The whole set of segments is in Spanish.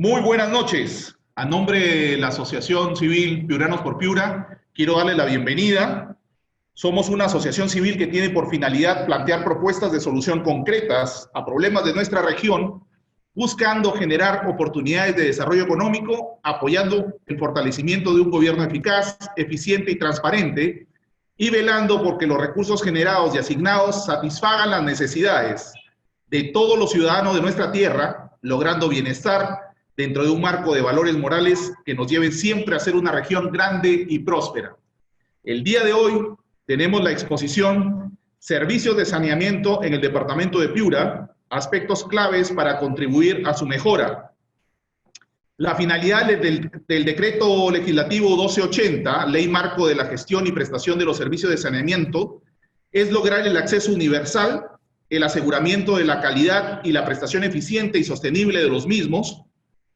Muy buenas noches. A nombre de la Asociación Civil Piuranos por Piura, quiero darle la bienvenida. Somos una asociación civil que tiene por finalidad plantear propuestas de solución concretas a problemas de nuestra región, buscando generar oportunidades de desarrollo económico, apoyando el fortalecimiento de un gobierno eficaz, eficiente y transparente, y velando porque los recursos generados y asignados satisfagan las necesidades de todos los ciudadanos de nuestra tierra, logrando bienestar dentro de un marco de valores morales que nos lleven siempre a ser una región grande y próspera. El día de hoy tenemos la exposición Servicios de Saneamiento en el Departamento de Piura, aspectos claves para contribuir a su mejora. La finalidad del Decreto Legislativo 1280, Ley Marco de la Gestión y Prestación de los Servicios de Saneamiento, es lograr el acceso universal, el aseguramiento de la calidad y la prestación eficiente y sostenible de los mismos,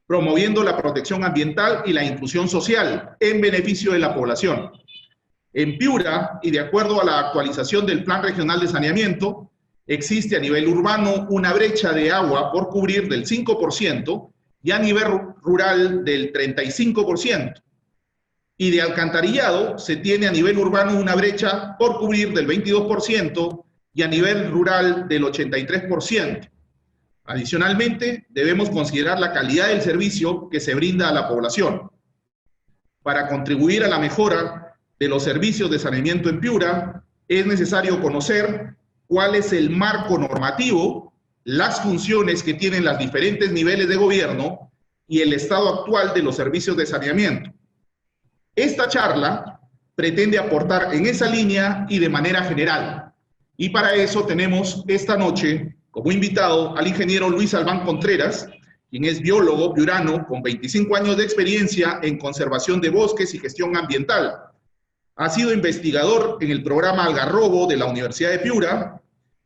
promoviendo la protección ambiental y la inclusión social en beneficio de la población. En Piura, y de acuerdo a la actualización del Plan Regional de Saneamiento, existe a nivel urbano una brecha de agua por cubrir del 5% y a nivel rural del 35%. Y de alcantarillado se tiene a nivel urbano una brecha por cubrir del 22% y a nivel rural del 83%. Adicionalmente, debemos considerar la calidad del servicio que se brinda a la población. Para contribuir a la mejora de los servicios de saneamiento en Piura, es necesario conocer cuál es el marco normativo, las funciones que tienen los diferentes niveles de gobierno y el estado actual de los servicios de saneamiento. Esta charla pretende aportar en esa línea y de manera general. Y para eso tenemos esta noche como invitado al ingeniero Luis Albán Contreras, quien es biólogo piurano con 25 años de experiencia en conservación de bosques y gestión ambiental. Ha sido investigador en el programa Algarrobo de la Universidad de Piura,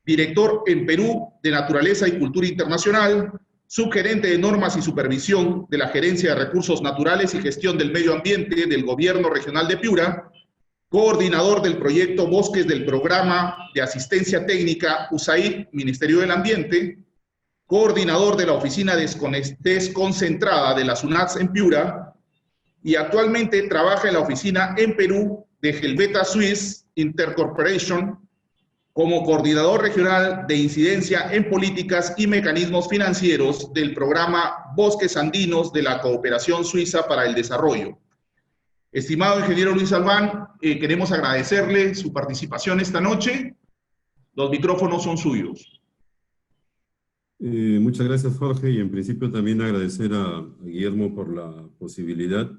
director en Perú de Naturaleza y Cultura Internacional, subgerente de normas y supervisión de la Gerencia de Recursos Naturales y Gestión del Medio Ambiente del Gobierno Regional de Piura, coordinador del proyecto Bosques del Programa de Asistencia Técnica USAID, Ministerio del Ambiente, coordinador de la Oficina Desconcentrada de la SUNATS en Piura, y actualmente trabaja en la oficina en Perú de Helveta Suisse Intercorporation como coordinador regional de incidencia en políticas y mecanismos financieros del programa Bosques Andinos de la Cooperación Suiza para el Desarrollo. Estimado ingeniero Luis Albán, queremos agradecerle su participación esta noche. Los micrófonos son suyos. Muchas gracias, Jorge, y en principio también agradecer a Guillermo por la posibilidad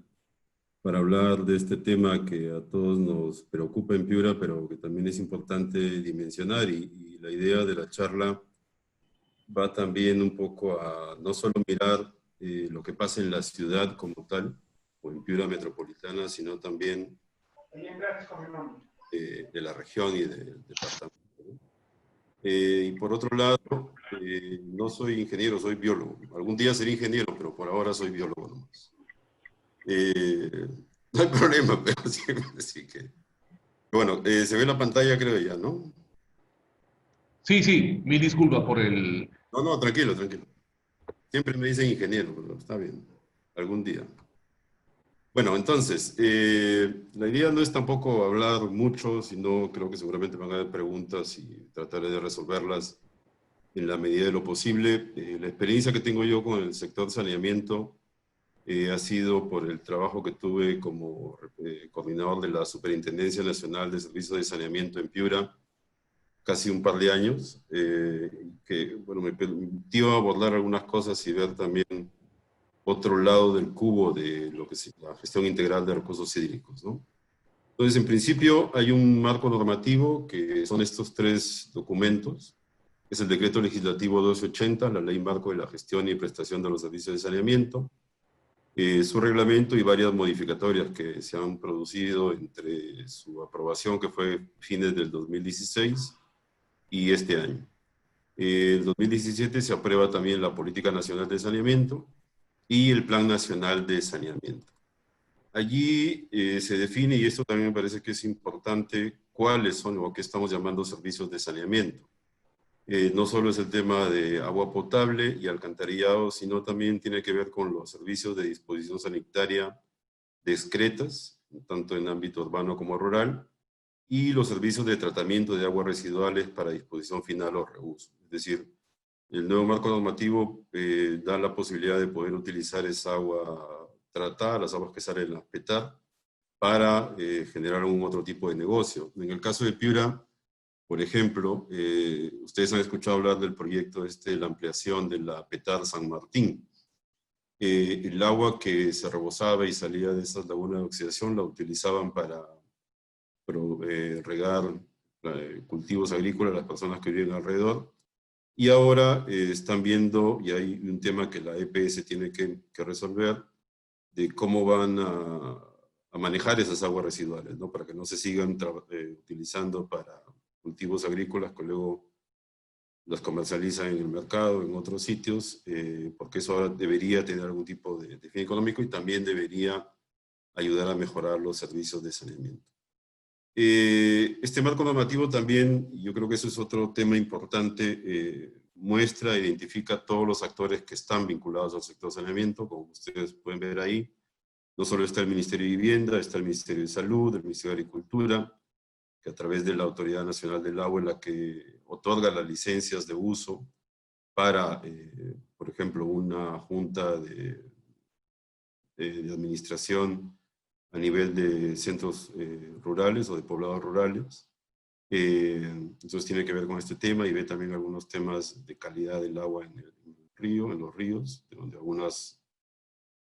para hablar de este tema que a todos nos preocupa en Piura, pero que también es importante dimensionar, y la idea de la charla va también un poco a no solo mirar lo que pasa en la ciudad como tal, o en Piura metropolitana, sino también de la región y del departamento. Y por otro lado, no soy ingeniero, soy biólogo. Algún día seré ingeniero, pero por ahora soy biólogo nomás. No hay problema, pero sí que... Bueno, se ve la pantalla, creo ya, ¿no? Sí, mil disculpas por el... No, tranquilo. Siempre me dicen ingeniero, pero está bien, algún día. Bueno, entonces, la idea no es tampoco hablar mucho, sino creo que seguramente van a haber preguntas y trataré de resolverlas en la medida de lo posible. La experiencia que tengo yo con el sector saneamiento ha sido por el trabajo que tuve como coordinador de la Superintendencia Nacional de Servicios de Saneamiento en Piura, casi un par de años, que bueno, me permitió abordar algunas cosas y ver también otro lado del cubo de lo que es la gestión integral de recursos hídricos, ¿no? Entonces, en principio, hay un marco normativo que son estos tres documentos. Es el Decreto Legislativo 1280, la Ley Marco de la Gestión y Prestación de los Servicios de Saneamiento, su reglamento y varias modificatorias que se han producido entre su aprobación, que fue fines del 2016, y este año. En 2017 se aprueba también la Política Nacional de Saneamiento y el Plan Nacional de Saneamiento. Allí se define, y esto también me parece que es importante, cuáles son lo que estamos llamando servicios de saneamiento. No solo es el tema de agua potable y alcantarillado, sino también tiene que ver con los servicios de disposición sanitaria discretas, tanto en ámbito urbano como rural, y los servicios de tratamiento de aguas residuales para disposición final o reuso. Es decir, el nuevo marco normativo da la posibilidad de poder utilizar esa agua tratada, las aguas que salen a PETAR, para generar algún otro tipo de negocio. En el caso de Piura, por ejemplo, ustedes han escuchado hablar del proyecto de la ampliación de la PETAR San Martín. El agua que se rebosaba y salía de esas lagunas de oxidación la utilizaban para regar cultivos agrícolas a las personas que viven alrededor. Y ahora están viendo, y hay un tema que la EPS tiene que resolver, de cómo van a manejar esas aguas residuales, ¿no? Para que no se sigan utilizando para cultivos agrícolas que luego las comercializan en el mercado, en otros sitios, porque eso ahora debería tener algún tipo de fin económico y también debería ayudar a mejorar los servicios de saneamiento. Este marco normativo también, y yo creo que eso es otro tema importante, muestra, identifica todos los actores que están vinculados al sector saneamiento, como ustedes pueden ver ahí. No solo está el Ministerio de Vivienda, está el Ministerio de Salud, el Ministerio de Agricultura, que a través de la Autoridad Nacional del Agua es la que otorga las licencias de uso para, por ejemplo, una junta de administración a nivel de centros rurales o de poblados rurales. Entonces tiene que ver con este tema y ve también algunos temas de calidad del agua en el río, en los ríos, de donde algunos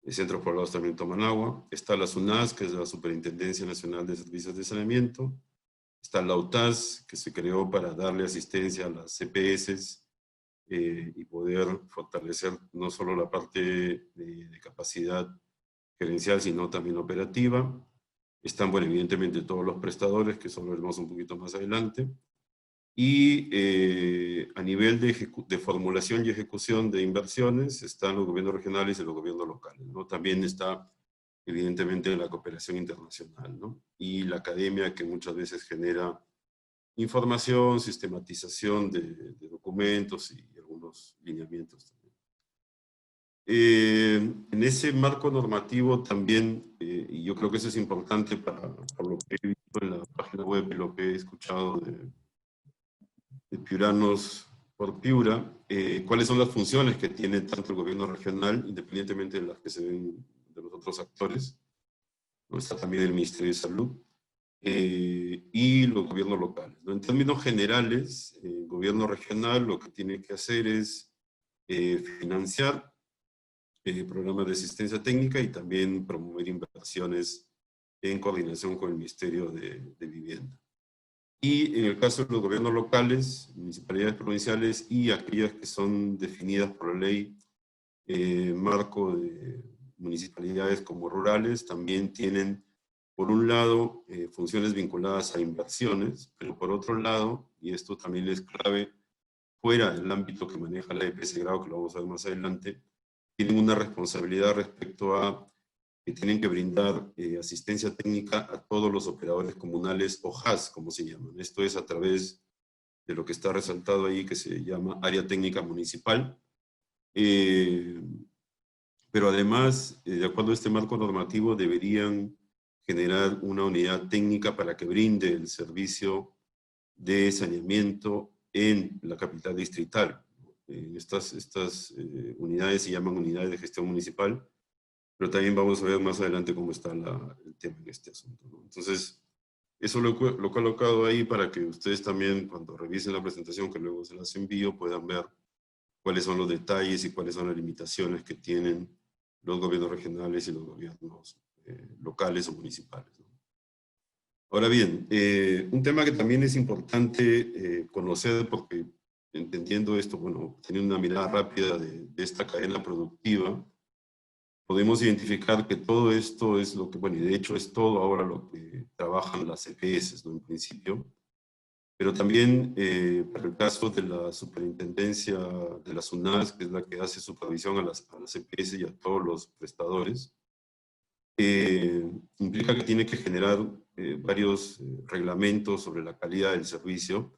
centros poblados también toman agua. Está la SUNAS, que es la Superintendencia Nacional de Servicios de Saneamiento. Está la UTAS, que se creó para darle asistencia a las CPS y poder fortalecer no solo la parte de capacidad gerencial, sino también operativa. Están, bueno, evidentemente todos los prestadores, que eso lo veremos un poquito más adelante. Y a nivel de formulación y ejecución de inversiones están los gobiernos regionales y los gobiernos locales, ¿no? También está, evidentemente, la cooperación internacional, ¿no? Y la academia, que muchas veces genera información, sistematización de documentos y algunos lineamientos también. En ese marco normativo también, y yo creo que eso es importante por lo que he visto en la página web y lo que he escuchado de Piuranos por Piura, cuáles son las funciones que tiene tanto el gobierno regional, independientemente de las que se ven de los otros actores, ¿no? Está también el Ministerio de Salud, y los gobiernos locales, ¿no? En términos generales, el gobierno regional lo que tiene que hacer es financiar programas de asistencia técnica y también promover inversiones en coordinación con el Ministerio de Vivienda. Y en el caso de los gobiernos locales, municipalidades provinciales y aquellas que son definidas por la ley marco de municipalidades como rurales, también tienen, por un lado, funciones vinculadas a inversiones, pero por otro lado, y esto también es clave, fuera del ámbito que maneja la EPS Grado, que lo vamos a ver más adelante, tienen una responsabilidad respecto a que tienen que brindar asistencia técnica a todos los operadores comunales o HAS, como se llaman. Esto es a través de lo que está resaltado ahí, que se llama Área Técnica Municipal. Pero además, de acuerdo a este marco normativo, deberían generar una unidad técnica para que brinde el servicio de saneamiento en la capital distrital. Estas unidades se llaman unidades de gestión municipal, pero también vamos a ver más adelante cómo está el tema en este asunto, ¿no? Entonces, eso lo he colocado ahí para que ustedes también, cuando revisen la presentación, que luego se las envío, puedan ver cuáles son los detalles y cuáles son las limitaciones que tienen los gobiernos regionales y los gobiernos locales o municipales, ¿no? Ahora bien, un tema que también es importante conocer, porque entendiendo esto, bueno, teniendo una mirada rápida de esta cadena productiva, podemos identificar que todo esto es lo que, bueno, y de hecho es todo ahora lo que trabajan las EPS, ¿no? En principio, pero también para el caso de la superintendencia de la SUNAS, que es la que hace supervisión a las EPS y a todos los prestadores, implica que tiene que generar varios reglamentos sobre la calidad del servicio,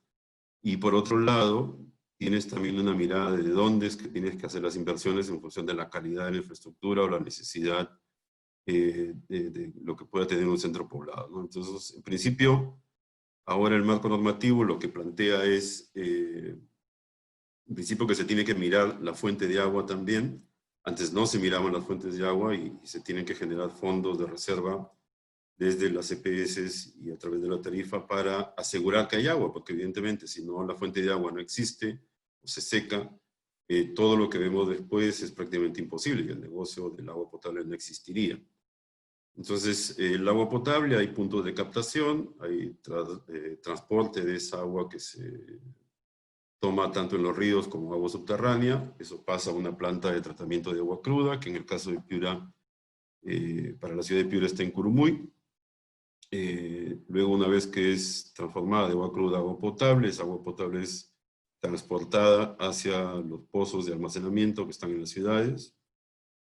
y por otro lado, tienes también una mirada de dónde es que tienes que hacer las inversiones en función de la calidad de la infraestructura o la necesidad de lo que pueda tener un centro poblado, ¿no? Entonces, en principio, ahora el marco normativo lo que plantea es, en principio, que se tiene que mirar la fuente de agua también. Antes no se miraban las fuentes de agua y se tienen que generar fondos de reserva desde las EPS y a través de la tarifa para asegurar que hay agua, porque evidentemente si no la fuente de agua no existe o se seca, todo lo que vemos después es prácticamente imposible y el negocio del agua potable no existiría. Entonces, el agua potable, hay puntos de captación, hay transporte de esa agua que se toma tanto en los ríos como agua subterránea, eso pasa a una planta de tratamiento de agua cruda, que en el caso de Piura, para la ciudad de Piura está en Curumuy. Luego, una vez que es transformada de agua cruda a agua potable, esa agua potable es transportada hacia los pozos de almacenamiento que están en las ciudades.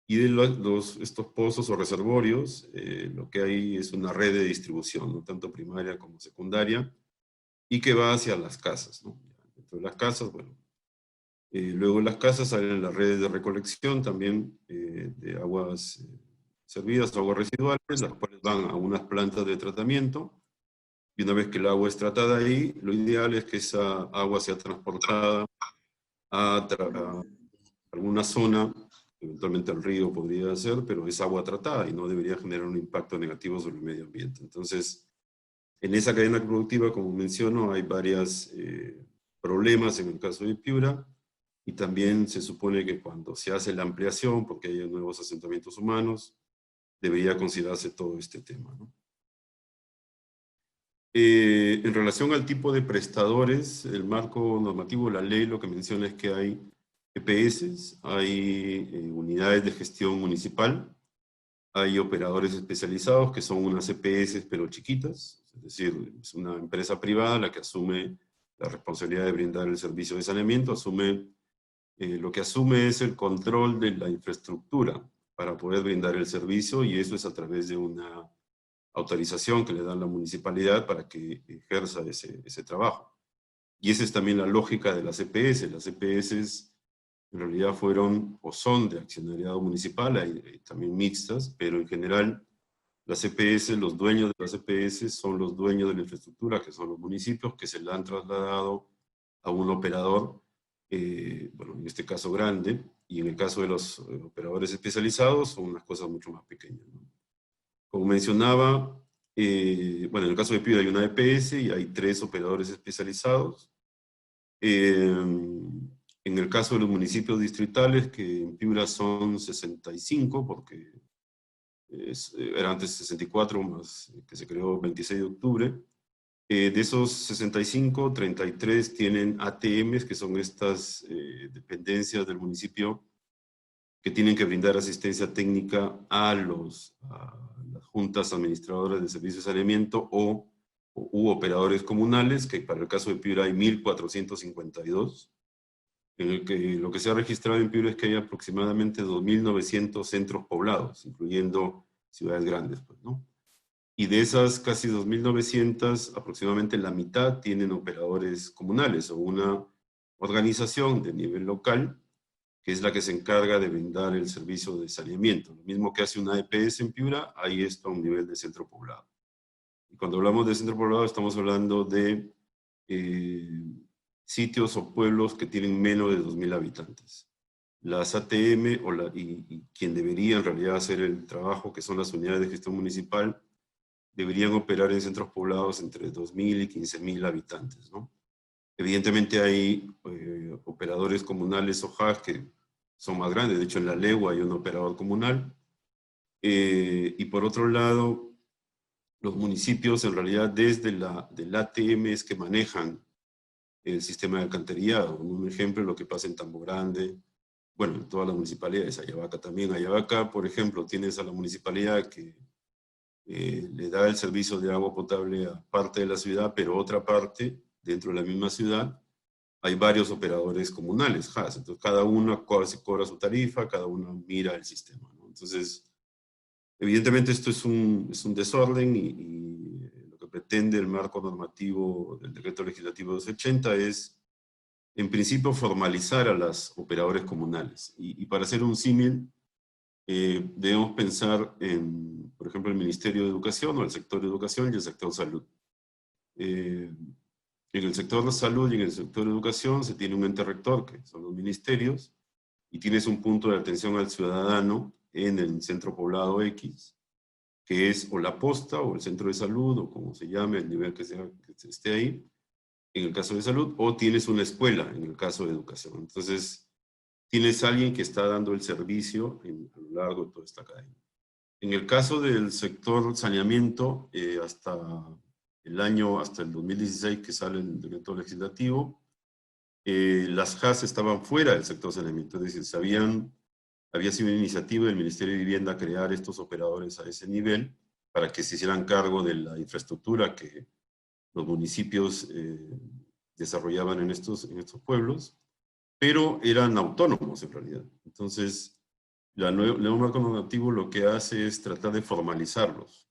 Y de estos pozos o reservorios, lo que hay es una red de distribución, ¿no? Tanto primaria como secundaria, y que va hacia las casas, ¿no? Dentro de las casas, bueno. Luego en las casas salen las redes de recolección también de aguas servidas o aguas residuales, las cuales van a unas plantas de tratamiento, y una vez que el agua es tratada ahí, lo ideal es que esa agua sea transportada a alguna zona, eventualmente al río podría ser, pero es agua tratada y no debería generar un impacto negativo sobre el medio ambiente. Entonces, en esa cadena productiva, como menciono, hay varios problemas en el caso de Piura, y también se supone que cuando se hace la ampliación, porque hay nuevos asentamientos humanos, debería considerarse todo este tema, ¿no? En relación al tipo de prestadores, el marco normativo, la ley, lo que menciona es que hay EPS, hay unidades de gestión municipal, hay operadores especializados que son unas EPS pero chiquitas, es decir, es una empresa privada la que asume la responsabilidad de brindar el servicio de saneamiento, lo que asume es el control de la infraestructura para poder brindar el servicio, y eso es a través de una autorización que le da la municipalidad para que ejerza ese trabajo. Y esa es también la lógica de las EPS. Las EPS en realidad fueron o son de accionariado municipal, hay también mixtas, pero en general las EPS, los dueños de las EPS son los dueños de la infraestructura, que son los municipios que se la han trasladado a un operador, bueno, en este caso grande, y en el caso de los operadores especializados son unas cosas mucho más pequeñas, ¿no? Como mencionaba, bueno, en el caso de Piura hay una EPS y hay 3 operadores especializados. En el caso de los municipios distritales, que en Piura son 65, porque era antes 64, más que se creó el 26 de octubre. De esos 65, 33 tienen ATMs, que son estas dependencias del municipio que tienen que brindar asistencia técnica a las juntas administradoras de servicios de saneamiento u operadores comunales, que para el caso de Piura hay 1.452, en el que lo que se ha registrado en Piura es que hay aproximadamente 2.900 centros poblados, incluyendo ciudades grandes, pues, ¿no? Y de esas casi 2.900, aproximadamente la mitad tienen operadores comunales o una organización de nivel local que es la que se encarga de brindar el servicio de saneamiento. Lo mismo que hace una EPS en Piura, hay esto a un nivel de centro poblado. Y cuando hablamos de centro poblado estamos hablando de sitios o pueblos que tienen menos de 2.000 habitantes. Las ATM y quien debería en realidad hacer el trabajo, que son las unidades de gestión municipal, deberían operar en centros poblados entre 2.000 y 15.000 habitantes, ¿no? Evidentemente hay operadores comunales o HAC que son más grandes. De hecho, en La Legua hay un operador comunal. Y por otro lado, los municipios en realidad desde del ATM es que manejan el sistema de alcantarillado. Un ejemplo, lo que pasa en Tambo Grande, bueno, en todas las municipalidades, Ayabaca también. Ayabaca, por ejemplo, tienes a la municipalidad que le da el servicio de agua potable a parte de la ciudad, pero otra parte, dentro de la misma ciudad, hay varios operadores comunales, HAS. Entonces, cada uno cobra su tarifa, cada uno mira el sistema, ¿no? Entonces, evidentemente esto es un desorden y lo que pretende el marco normativo del Decreto Legislativo 280 es en principio, formalizar a los operadores comunales. Y para hacer un símil, debemos pensar en, por ejemplo, el Ministerio de Educación o el sector de educación y el sector salud. En el sector de salud y en el sector de educación se tiene un ente rector, que son los ministerios, y tienes un punto de atención al ciudadano en el centro poblado X, que es o la posta o el centro de salud, o como se llame, el nivel que esté ahí, en el caso de salud, o tienes una escuela en el caso de educación. Entonces, tienes alguien que está dando el servicio a lo largo de toda esta cadena. En el caso del sector saneamiento, hasta el 2016 que sale el decreto legislativo, las JAS estaban fuera del sector saneamiento, es decir, había sido una iniciativa del Ministerio de Vivienda crear estos operadores a ese nivel para que se hicieran cargo de la infraestructura que los municipios desarrollaban en estos pueblos, pero eran autónomos en realidad. Entonces, el nuevo marco normativo lo que hace es tratar de formalizarlos.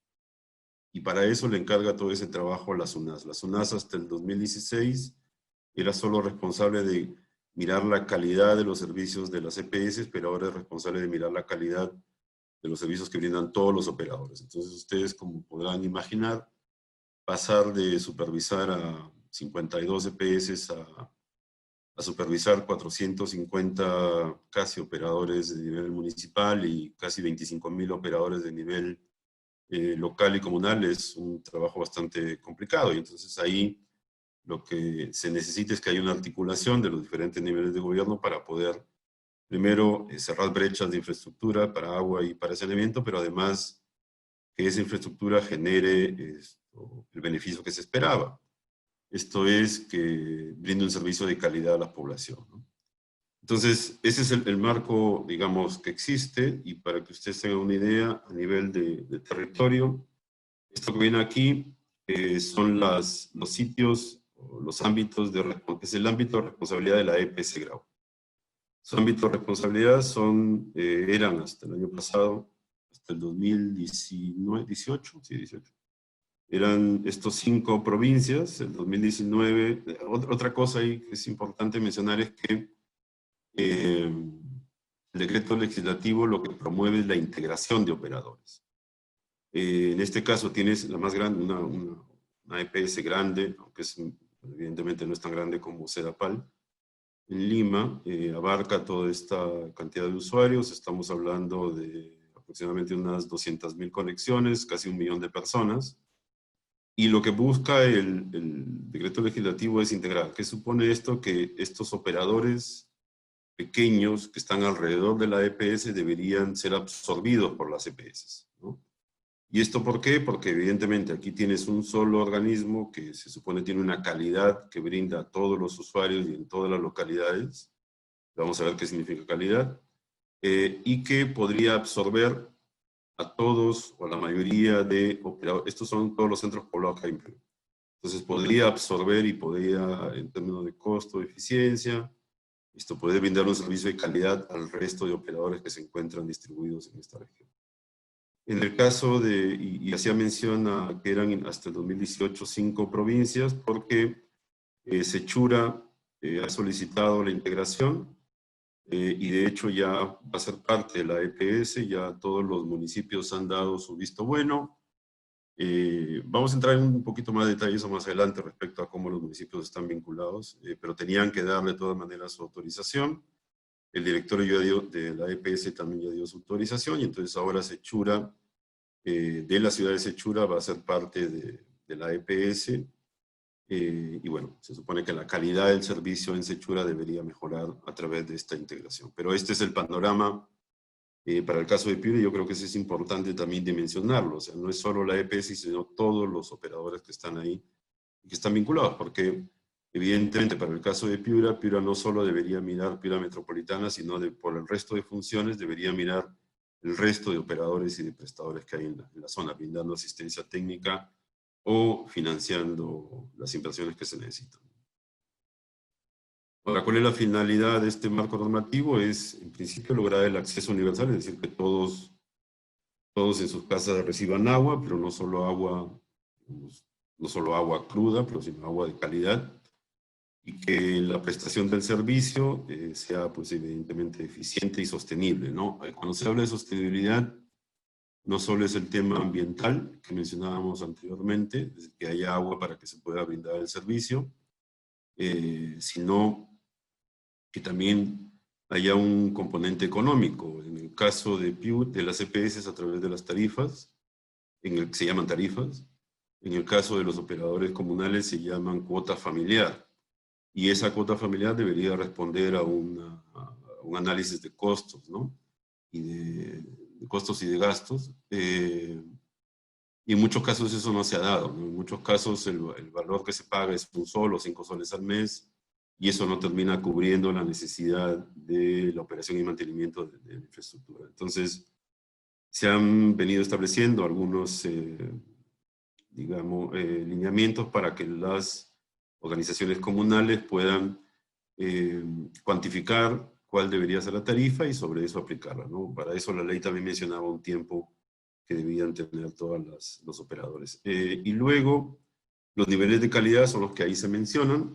Y para eso le encarga todo ese trabajo a las UNAS. Las UNAS hasta el 2016 era solo responsable de mirar la calidad de los servicios de las EPS, pero ahora es responsable de mirar la calidad de los servicios que brindan todos los operadores. Entonces ustedes, como podrán imaginar, pasar de supervisar a 52 EPS a supervisar 450 casi operadores de nivel municipal y casi 25.000 operadores de nivel local y comunal es un trabajo bastante complicado. Y entonces ahí lo que se necesita es que haya una articulación de los diferentes niveles de gobierno para poder, primero, cerrar brechas de infraestructura para agua y para saneamiento, pero además que esa infraestructura genere el beneficio que se esperaba. Esto es que brinde un servicio de calidad a la población, ¿no? Entonces, ese es el marco, digamos, que existe, y para que ustedes tengan una idea a nivel de territorio, esto que viene aquí son los sitios, o los ámbitos es el ámbito de responsabilidad de la EPS Grau. Su ámbito de responsabilidad eran hasta el año pasado, hasta el 2018, sí, 18. Eran estos 5 provincias, el 2019. Otra cosa ahí que es importante mencionar es que el decreto legislativo lo que promueve es la integración de operadores. En este caso tienes la más grande, una EPS grande, aunque evidentemente no es tan grande como Sedapal, en Lima, abarca toda esta cantidad de usuarios. Estamos hablando de aproximadamente unas 200.000 conexiones, casi 1 millón de personas. Y lo que busca el decreto legislativo es integrar. ¿Qué supone esto? Que estos operadores pequeños que están alrededor de la EPS deberían ser absorbidos por las EPS, ¿no? ¿Y esto por qué? Porque evidentemente aquí tienes un solo organismo que se supone tiene una calidad que brinda a todos los usuarios y en todas las localidades. Vamos a ver qué significa calidad. Y que podría absorber a todos o a la mayoría de operadores. Estos son todos los centros poblados que hay en Perú. Entonces podría absorber y podría, en términos de costo, de eficiencia, esto puede brindar un servicio de calidad al resto de operadores que se encuentran distribuidos en esta región. En el caso y hacía mención a que eran hasta el 2018 5 provincias, porque Sechura ha solicitado la integración, y de hecho ya va a ser parte de la EPS, ya todos los municipios han dado su visto bueno. Vamos a entrar en un poquito más de detalles más adelante respecto a cómo los municipios están vinculados, pero tenían que darle de todas maneras su autorización. El directorio de la EPS también ya dio su autorización, y entonces ahora Sechura, de la ciudad de Sechura, va a ser parte de la EPS. Y bueno, se supone que la calidad del servicio en Sechura debería mejorar a través de esta integración. Pero este es el panorama para el caso de Piura, y yo creo que eso es importante también dimensionarlo. O sea, no es solo la EPS, sino todos los operadores que están ahí y que están vinculados, porque evidentemente para el caso de Piura, Piura no solo debería mirar Piura Metropolitana, sino por el resto de funciones debería mirar el resto de operadores y de prestadores que hay en la zona, brindando asistencia técnica o financiando las inversiones que se necesitan. Ahora, ¿cuál es la finalidad de este marco normativo? Es, en principio, lograr el acceso universal, es decir, que todos en sus casas reciban agua, pero no solo agua cruda, pero sino agua de calidad. y que la prestación del servicio sea, pues, evidentemente eficiente y sostenible, ¿no? Cuando se habla de sostenibilidad, no solo es el tema ambiental que mencionábamos anteriormente, es que haya agua para que se pueda brindar el servicio, sino que también haya un componente económico. En el caso de de las EPS a través de las tarifas, se llaman tarifas. En el caso de los operadores comunales se llaman cuota familiar. Y esa cuota familiar debería responder a un análisis de costos, ¿no? Y de costos y de gastos. Y en muchos casos eso no se ha dado, ¿no? En muchos casos el valor que se paga es 1 sol o 5 soles al mes, y eso no termina cubriendo la necesidad de la operación y mantenimiento de la infraestructura. Entonces, se han venido estableciendo algunos, digamos, lineamientos para que las organizaciones comunales puedan cuantificar cuál debería ser la tarifa y sobre eso aplicarla, ¿no? Para eso la ley también mencionaba un tiempo que debían tener todos los operadores. Y luego, los niveles de calidad son los que ahí se mencionan.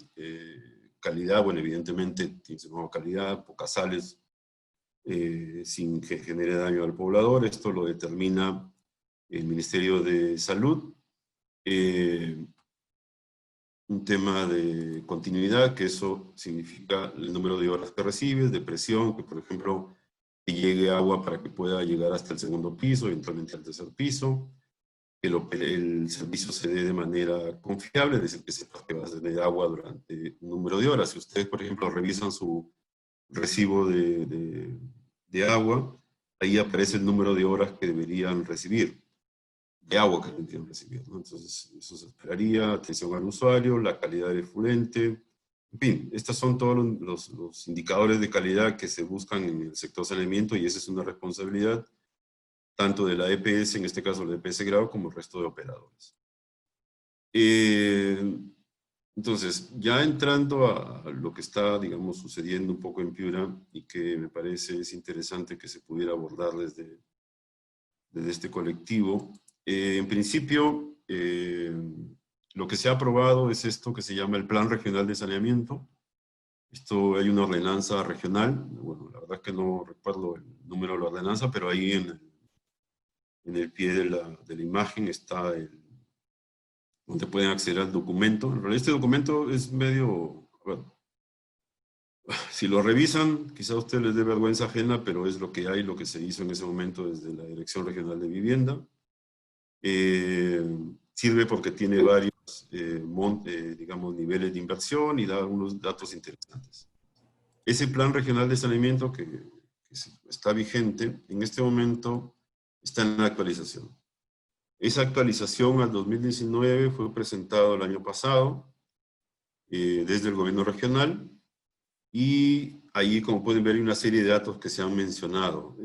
Calidad, bueno, evidentemente tiene que ser una calidad, pocas sales, sin que genere daño al poblador. Esto lo determina el Ministerio de Salud. Un tema de continuidad, que eso significa el número de horas que recibes, de presión, que por ejemplo que llegue agua para que pueda llegar hasta el segundo piso, eventualmente al tercer piso, que el servicio se dé de manera confiable, es decir, que sepas que vas a tener agua durante un número de horas. Si ustedes, por ejemplo, revisan su recibo de agua, ahí aparece el número de horas que deberían recibir, de agua que tendrían que recibir, ¿no? Entonces, eso se esperaría, atención al usuario, la calidad del efluente. En fin, estos son todos los indicadores de calidad que se buscan en el sector saneamiento, y esa es una responsabilidad tanto de la EPS, en este caso la EPS Grau, como el resto de operadores. Entonces, ya entrando a lo que está, digamos, sucediendo un poco en Piura, y que me parece es interesante que se pudiera abordar desde este colectivo. En principio, lo que se ha aprobado es esto que se llama el Plan Regional de Saneamiento. Esto, hay una ordenanza regional, bueno, la verdad es que no recuerdo el número de la ordenanza, pero ahí en el pie de la imagen está donde pueden acceder al documento. En realidad este documento es medio, bueno, si lo revisan, quizá a ustedes les dé vergüenza ajena, pero es lo que hay, lo que se hizo en ese momento desde la Dirección Regional de Vivienda. Sirve porque tiene varios, digamos, niveles de inversión y da unos datos interesantes. Ese plan regional de saneamiento que está vigente, en este momento está en la actualización. Esa actualización al 2019 fue presentado el año pasado desde el gobierno regional, y ahí, como pueden ver, hay una serie de datos que se han mencionado.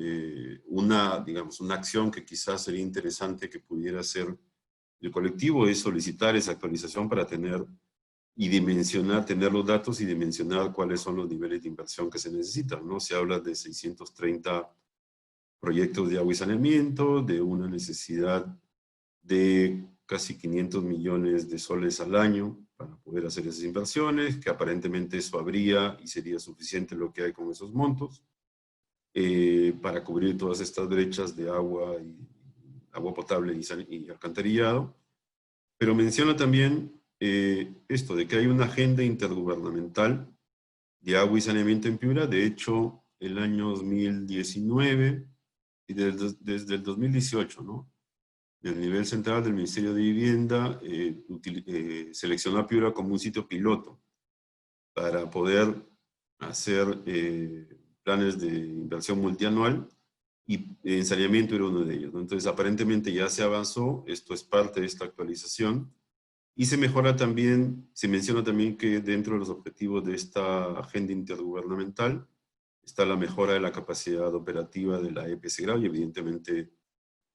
Digamos, una acción que quizás sería interesante que pudiera hacer el colectivo es solicitar esa actualización para tener y dimensionar, tener los datos y dimensionar cuáles son los niveles de inversión que se necesitan, ¿no? Se habla de 630 proyectos de agua y saneamiento, de una necesidad de casi 500 millones de soles al año para poder hacer esas inversiones, que aparentemente eso habría y sería suficiente lo que hay con esos montos para cubrir todas estas brechas de agua, agua potable y alcantarillado. Pero menciona también esto de que hay una agenda intergubernamental de agua y saneamiento en Piura. De hecho, el año 2019 y desde el 2018, ¿no? Del nivel central del Ministerio de Vivienda, seleccionó a Piura como un sitio piloto para poder hacer planes de inversión multianual, y en saneamiento era uno de ellos, ¿no? Entonces, aparentemente ya se avanzó, esto es parte de esta actualización, y se mejora también, se menciona también que dentro de los objetivos de esta agenda intergubernamental está la mejora de la capacidad operativa de la EPS Grau y evidentemente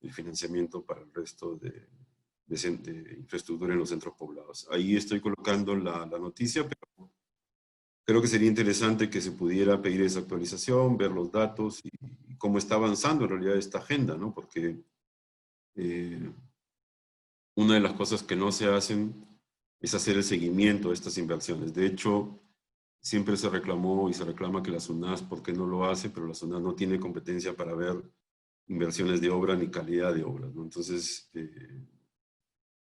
el financiamiento para el resto de infraestructura en los centros poblados. Ahí estoy colocando la noticia, pero creo que sería interesante que se pudiera pedir esa actualización, ver los datos y cómo está avanzando en realidad esta agenda, ¿no? Porque una de las cosas que no se hacen es hacer el seguimiento de estas inversiones. De hecho, siempre se reclamó y se reclama que la SUNAS, ¿por qué no lo hace? Pero la SUNAS no tiene competencia para ver inversiones de obra ni calidad de obra, ¿no? Entonces,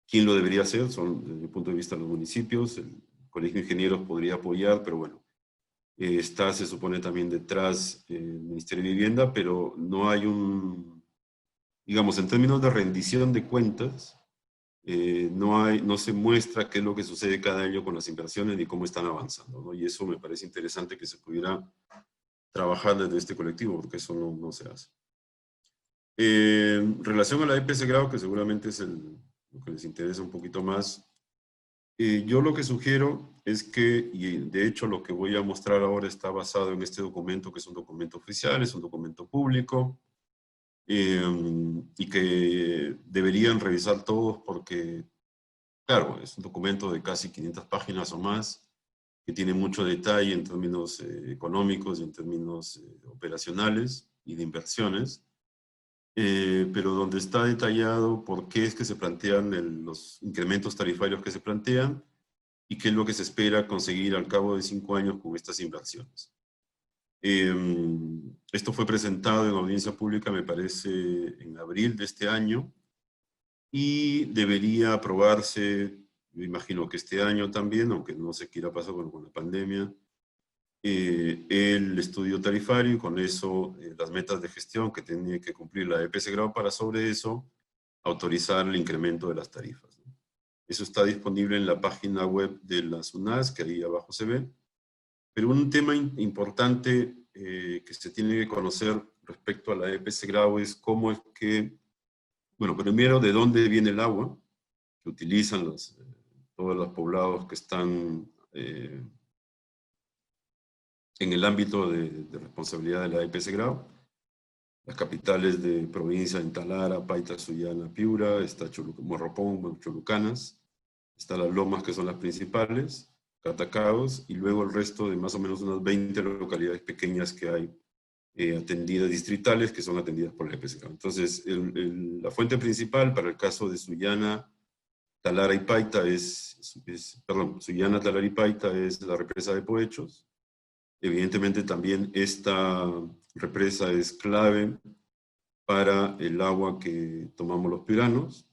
¿quién lo debería hacer? Son, desde mi punto de vista, los municipios. El Colegio de Ingenieros podría apoyar, pero bueno, está, se supone, también detrás el Ministerio de Vivienda, pero no hay un, digamos, en términos de rendición de cuentas, no se muestra qué es lo que sucede cada año con las inversiones ni cómo están avanzando, ¿no? Y eso me parece interesante que se pudiera trabajar desde este colectivo, porque eso no se hace. En relación a la EPS Grau, que seguramente es lo que les interesa un poquito más, yo lo que sugiero es que, y de hecho lo que voy a mostrar ahora está basado en este documento, que es un documento oficial, es un documento público, y que deberían revisar todos porque, claro, es un documento de casi 500 páginas o más, que tiene mucho detalle en términos económicos y en términos operacionales y de inversiones, pero donde está detallado por qué es que se plantean los incrementos tarifarios que se plantean y qué es lo que se espera conseguir al cabo de 5 años con estas inversiones. Esto fue presentado en audiencia pública, me parece, en abril de este año, y debería aprobarse, me imagino que este año también, aunque no sé qué irá a pasar con la pandemia, el estudio tarifario y con eso las metas de gestión que tiene que cumplir la EPS Grau para sobre eso autorizar el incremento de las tarifas, ¿no? Eso está disponible en la página web de la SUNAS, que ahí abajo se ve. Pero un tema importante que se tiene que conocer respecto a la EPS Grau es cómo es que, bueno, primero de dónde viene el agua que utilizan todos los poblados que están en el ámbito de responsabilidad de la EPS Grau. Las capitales de provincia en Talara, Paita, Sullana, Piura, está Morropón, Cholucanas, está Las Lomas, que son las principales, Catacaos, y luego el resto de más o menos unas 20 localidades pequeñas que hay atendidas distritales, que son atendidas por la EPS Grau. Entonces, la fuente principal para el caso de Sullana, Talara y Paita Sullana, Talara y Paita es la represa de Poechos. Evidentemente también esta represa es clave para el agua que tomamos los piuranos,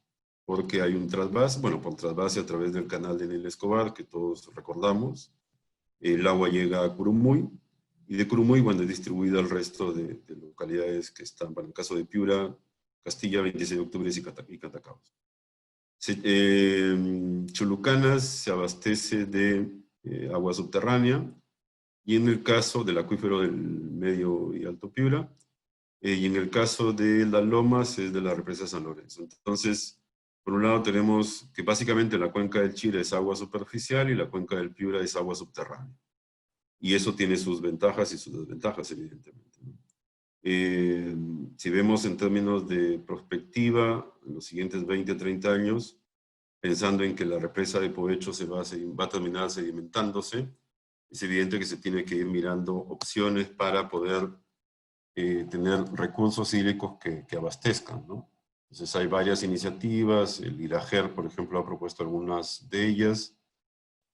porque hay un trasvase, bueno, por trasvase a través del canal de Nel Escobar, que todos recordamos, el agua llega a Curumuy, y de Curumuy, bueno, es distribuida al resto de localidades que están, para el caso de Piura, Castilla, 26 de octubre y Catacaos. Cholucanas se abastece de agua subterránea, y en el caso del acuífero del Medio y Alto Piura, y en el caso de Las Lomas es de la represa San Lorenzo. Entonces, por un lado tenemos que básicamente la cuenca del Chira es agua superficial y la cuenca del Piura es agua subterránea. Y eso tiene sus ventajas y sus desventajas, evidentemente, ¿no? Si vemos en términos de prospectiva, en los siguientes 20 o 30 años, pensando en que la represa de Poecho va a terminar sedimentándose, es evidente que se tiene que ir mirando opciones para poder tener recursos hídricos que abastezcan, ¿no? Entonces hay varias iniciativas, el IRAGER, por ejemplo, ha propuesto algunas de ellas,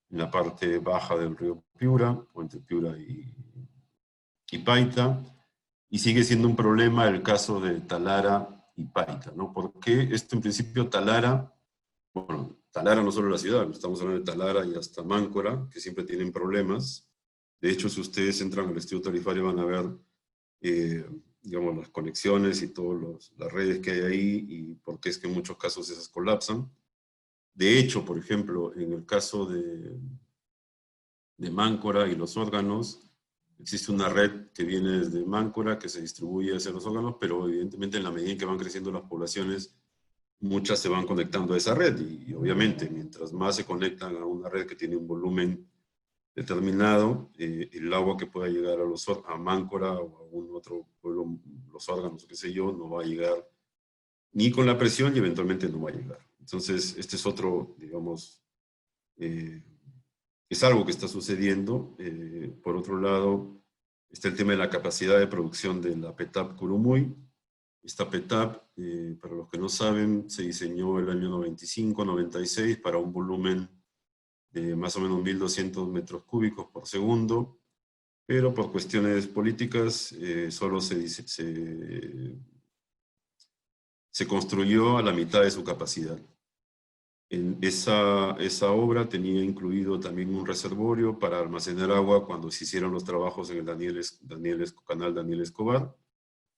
en la parte baja del río Piura, o entre Piura y Paita, y sigue siendo un problema el caso de Talara y Paita, ¿no? Porque esto en principio Talara, bueno, Talara no solo la ciudad, estamos hablando de Talara y hasta Máncora, que siempre tienen problemas. De hecho, si ustedes entran al estudio tarifario van a ver, digamos, las conexiones y todas las redes que hay ahí y por qué es que en muchos casos esas colapsan. De hecho, por ejemplo, en el caso de Máncora y los órganos, existe una red que viene desde Máncora que se distribuye hacia los órganos, pero evidentemente en la medida en que van creciendo las poblaciones, muchas se van conectando a esa red y obviamente mientras más se conectan a una red que tiene un volumen determinado, el agua que pueda llegar a Máncora o a algún otro pueblo, los órganos, qué sé yo, no va a llegar ni con la presión y eventualmente no va a llegar. Entonces, este es otro, digamos, es algo que está sucediendo. Por otro lado, está el tema de la capacidad de producción de la PETAP Curumuy. Esta PETAP, para los que no saben, se diseñó el año 95-96 para un volumen más o menos 1.200 metros cúbicos por segundo, pero por cuestiones políticas solo se construyó a la mitad de su capacidad. Esa obra tenía incluido también un reservorio para almacenar agua cuando se hicieron los trabajos en el canal Daniel Escobar.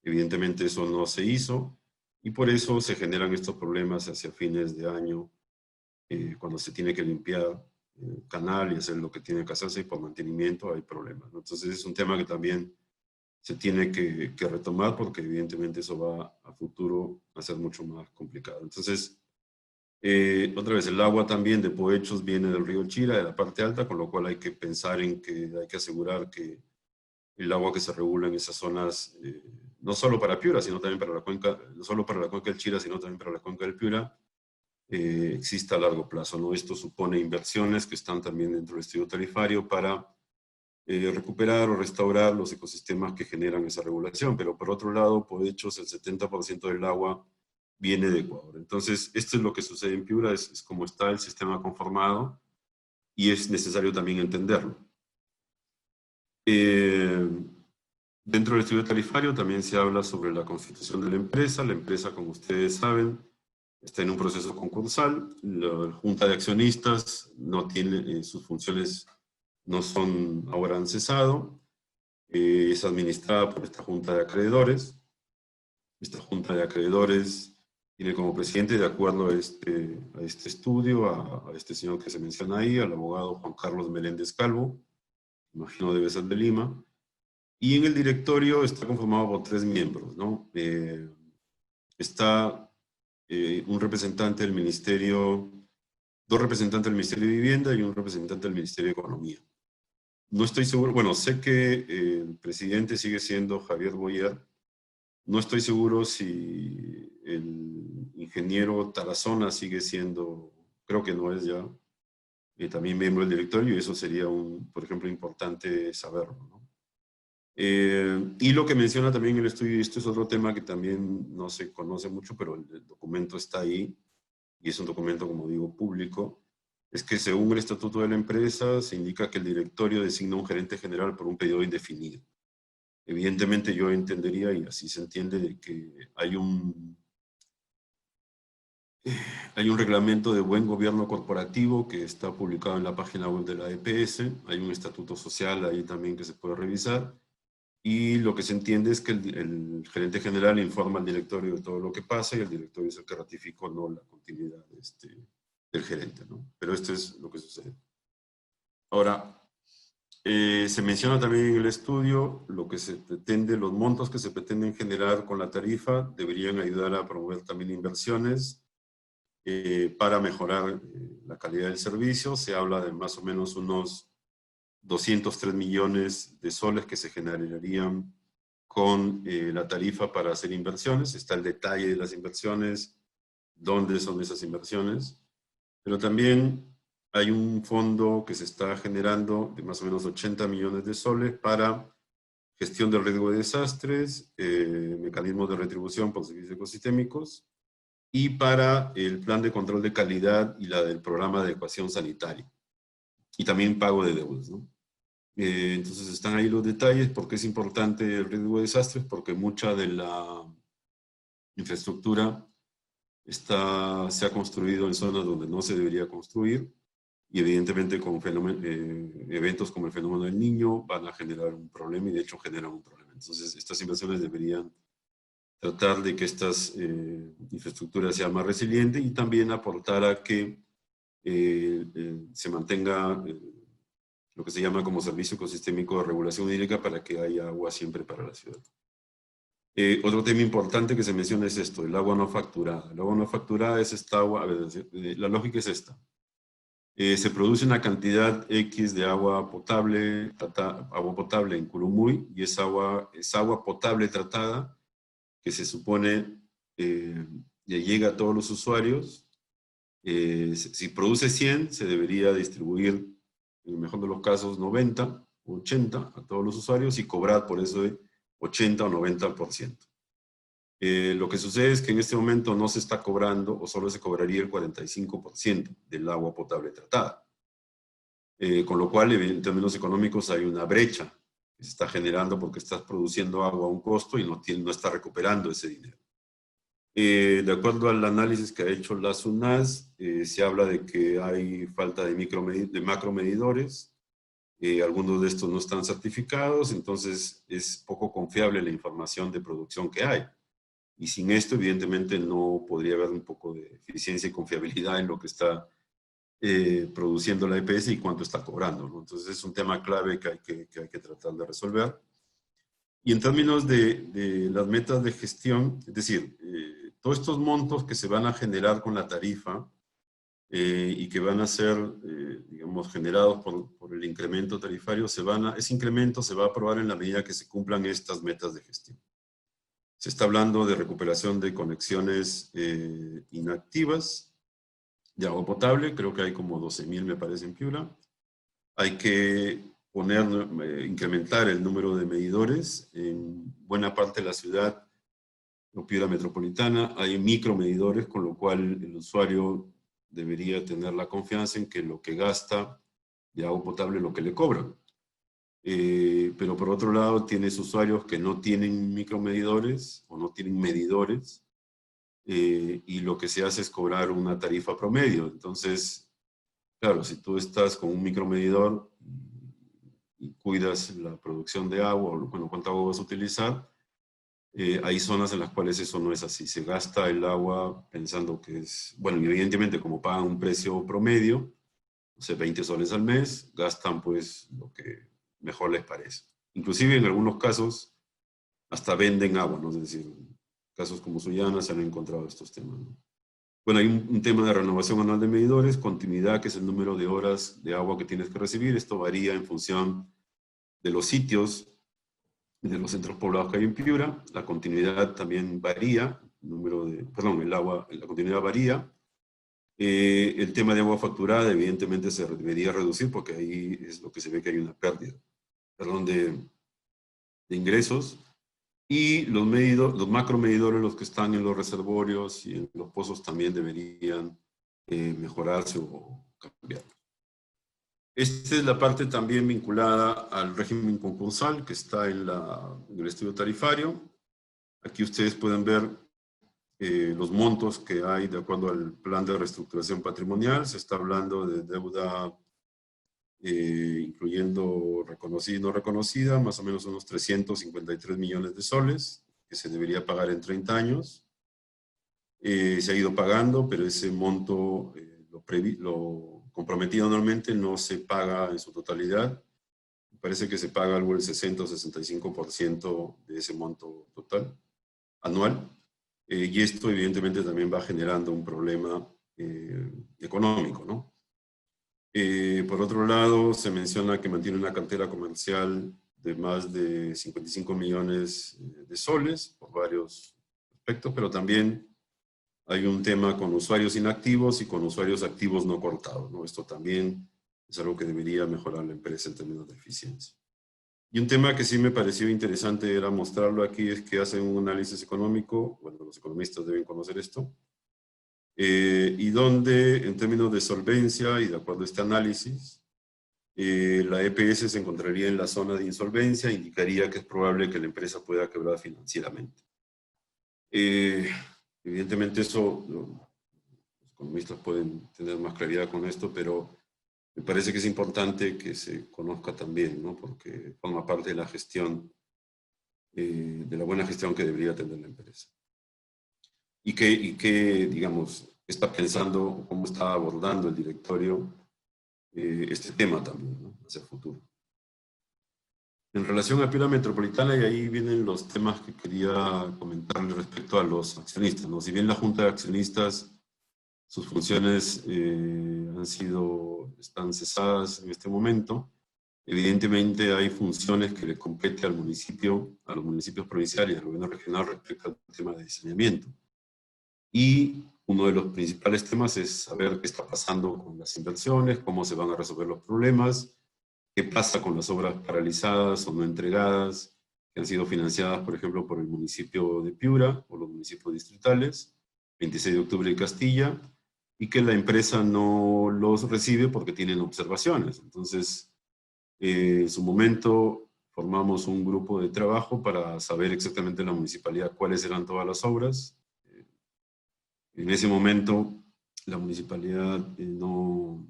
Evidentemente eso no se hizo y por eso se generan estos problemas hacia fines de año, cuando se tiene que limpiar el canal y hacer lo que tiene que hacerse y por mantenimiento hay problemas, ¿no? Entonces es un tema que también se tiene que retomar porque evidentemente eso va a futuro a ser mucho más complicado. Entonces, otra vez, el agua también de Poechos viene del río Chira, de la parte alta, con lo cual hay que pensar en que hay que asegurar que el agua que se regula en esas zonas, no solo para Piura, sino también para la cuenca, no solo para la cuenca del Chira, sino también para la cuenca del Piura, exista a largo plazo, ¿no? Esto supone inversiones que están también dentro del estudio tarifario para recuperar o restaurar los ecosistemas que generan esa regulación, pero por otro lado, por hechos, el 70% del agua viene de Ecuador. Entonces, esto es lo que sucede en Piura, es como está el sistema conformado y es necesario también entenderlo. Dentro del estudio tarifario también se habla sobre la constitución de la empresa. La empresa, como ustedes saben, está en un proceso concursal. La Junta de Accionistas no tiene, sus funciones no son, ahora han cesado. Es administrada por esta Junta de Acreedores. Esta Junta de Acreedores tiene como presidente, de acuerdo a este estudio, a este señor que se menciona ahí, al abogado Juan Carlos Meléndez Calvo, imagino debe ser de Lima, y en el directorio está conformado por 3 miembros, ¿no? Está un representante del Ministerio, 2 representantes del Ministerio de Vivienda y un representante del Ministerio de Economía. No estoy seguro, bueno, sé que el presidente sigue siendo Javier Boyer. No estoy seguro si el ingeniero Tarazona sigue siendo, creo que no es ya, también miembro del directorio, y eso sería, por ejemplo, importante saberlo, ¿no? Y lo que menciona también el estudio, y esto es otro tema que también no se conoce mucho, pero el documento está ahí, y es un documento, como digo, público, es que según el estatuto de la empresa se indica que el directorio designa un gerente general por un periodo indefinido. Evidentemente yo entendería, y así se entiende, de que hay un reglamento de buen gobierno corporativo que está publicado en la página web de la EPS, hay un estatuto social ahí también que se puede revisar, y lo que se entiende es que el gerente general informa al directorio de todo lo que pasa y el directorio es el que ratifica o no la continuidad del gerente, ¿no? Pero esto es lo que sucede. Ahora, se menciona también en el estudio lo que se pretende, los montos que se pretenden generar con la tarifa deberían ayudar a promover también inversiones para mejorar la calidad del servicio. Se habla de más o menos unos 203 millones de soles que se generarían con la tarifa para hacer inversiones. Está el detalle de las inversiones, dónde son esas inversiones, pero también hay un fondo que se está generando de más o menos 80 millones de soles para gestión del riesgo de desastres, mecanismos de retribución por servicios ecosistémicos y para el plan de control de calidad y la del programa de adecuación sanitaria. Y también pago de deudas, ¿no? Entonces están ahí los detalles. ¿Por qué es importante el riesgo de desastres? Porque mucha de la infraestructura se ha construido en zonas donde no se debería construir y evidentemente con eventos como el fenómeno del Niño van a generar un problema y de hecho generan un problema. Entonces estas inversiones deberían tratar de que estas infraestructuras sean más resilientes y también aportar a que se mantenga lo que se llama como servicio ecosistémico de regulación hídrica para que haya agua siempre para la ciudad. Otro tema importante que se menciona es esto, el agua no facturada. El agua no facturada es esta agua, a ver, la lógica es esta. Se produce una cantidad X de agua potable en Curumuy, y es agua potable tratada, que se supone le llega a todos los usuarios. Si produce 100, se debería distribuir, en el mejor de los casos, 90 o 80 a todos los usuarios y cobrar por eso de 80 o 90%. Lo que sucede es que en este momento no se está cobrando o solo se cobraría el 45% del agua potable tratada. con lo cual, en términos económicos, hay una brecha que se está generando porque estás produciendo agua a un costo y no está recuperando ese dinero. De acuerdo al análisis que ha hecho la SUNAS, se habla de que hay falta de macromedidores. Algunos de estos no están certificados, entonces es poco confiable la información de producción que hay. Y sin esto, evidentemente, no podría haber un poco de eficiencia y confiabilidad en lo que está produciendo la EPS y cuánto está cobrando, ¿no? Entonces es un tema clave que hay que tratar de resolver. Y en términos de las metas de gestión, es decir, todos estos montos que se van a generar con la tarifa y que van a ser, digamos, generados por el incremento tarifario, ese incremento se va a aprobar en la medida que se cumplan estas metas de gestión. Se está hablando de recuperación de conexiones inactivas de agua potable, creo que hay como 12.000, me parece, en Piura. Hay que incrementar el número de medidores. En buena parte de la ciudad, o Piura metropolitana, hay micromedidores, con lo cual el usuario debería tener la confianza en que lo que gasta de agua potable es lo que le cobran. Pero por otro lado, tienes usuarios que no tienen micromedidores o no tienen medidores, y lo que se hace es cobrar una tarifa promedio. Entonces, claro, si tú estás con un micromedidor y cuidas la producción de agua, o bueno, cuánta agua vas a utilizar, hay zonas en las cuales eso no es así. Se gasta el agua pensando que es, bueno, y evidentemente como pagan un precio promedio, o sea, 20 soles al mes, gastan pues lo que mejor les parece. Inclusive en algunos casos hasta venden agua, ¿no? Es decir, casos como Sullana se han encontrado estos temas, ¿no? Bueno, hay un tema de renovación anual de medidores, continuidad, que es el número de horas de agua que tienes que recibir. Esto varía en función de los sitios, de los centros poblados que hay en Piura. La continuidad también varía, el agua, la continuidad varía. El tema de agua facturada, evidentemente, se debería reducir porque ahí es lo que se ve que hay una pérdida, de ingresos. Y los macromedidores, los que están en los reservorios y en los pozos, también deberían mejorarse o cambiar. Esta es la parte también vinculada al régimen concursal que está en el estudio tarifario. Aquí ustedes pueden ver los montos que hay de acuerdo al plan de reestructuración patrimonial. Se está hablando de deuda incluyendo reconocida y no reconocida, más o menos unos 353 millones de soles, que se debería pagar en 30 años. Se ha ido pagando, pero ese monto, lo comprometido anualmente, no se paga en su totalidad. Parece que se paga algo del 60 o 65% de ese monto total, anual. Y esto evidentemente también va generando un problema económico, ¿no? Por otro lado, se menciona que mantiene una cartera comercial de más de 55 millones de soles por varios aspectos, pero también hay un tema con usuarios inactivos y con usuarios activos no cortados, ¿no? Esto también es algo que debería mejorar la empresa en términos de eficiencia. Y un tema que sí me pareció interesante era mostrarlo aquí, es que hacen un análisis económico, bueno, los economistas deben conocer esto, y donde en términos de solvencia y de acuerdo a este análisis, la EPS se encontraría en la zona de insolvencia, indicaría que es probable que la empresa pueda quebrar financieramente. Evidentemente eso, los economistas pueden tener más claridad con esto, pero me parece que es importante que se conozca también, ¿no? Porque forma parte de la gestión, de la buena gestión que debería tener la empresa. Y que, digamos, está pensando, cómo está abordando el directorio este tema también, ¿no? Hacia el futuro. En relación a Piura Metropolitana, y ahí vienen los temas que quería comentarles respecto a los accionistas, ¿no? Si bien la Junta de Accionistas, sus funciones están cesadas en este momento, evidentemente hay funciones que le compete al municipio, a los municipios provinciales y al gobierno regional respecto al tema de saneamiento. Y uno de los principales temas es saber qué está pasando con las inversiones, cómo se van a resolver los problemas, qué pasa con las obras paralizadas o no entregadas, que han sido financiadas, por ejemplo, por el municipio de Piura o los municipios distritales, 26 de octubre de Castilla, y que la empresa no los recibe porque tienen observaciones. Entonces, en su momento formamos un grupo de trabajo para saber exactamente en la municipalidad cuáles eran todas las obras. En ese momento, la municipalidad no,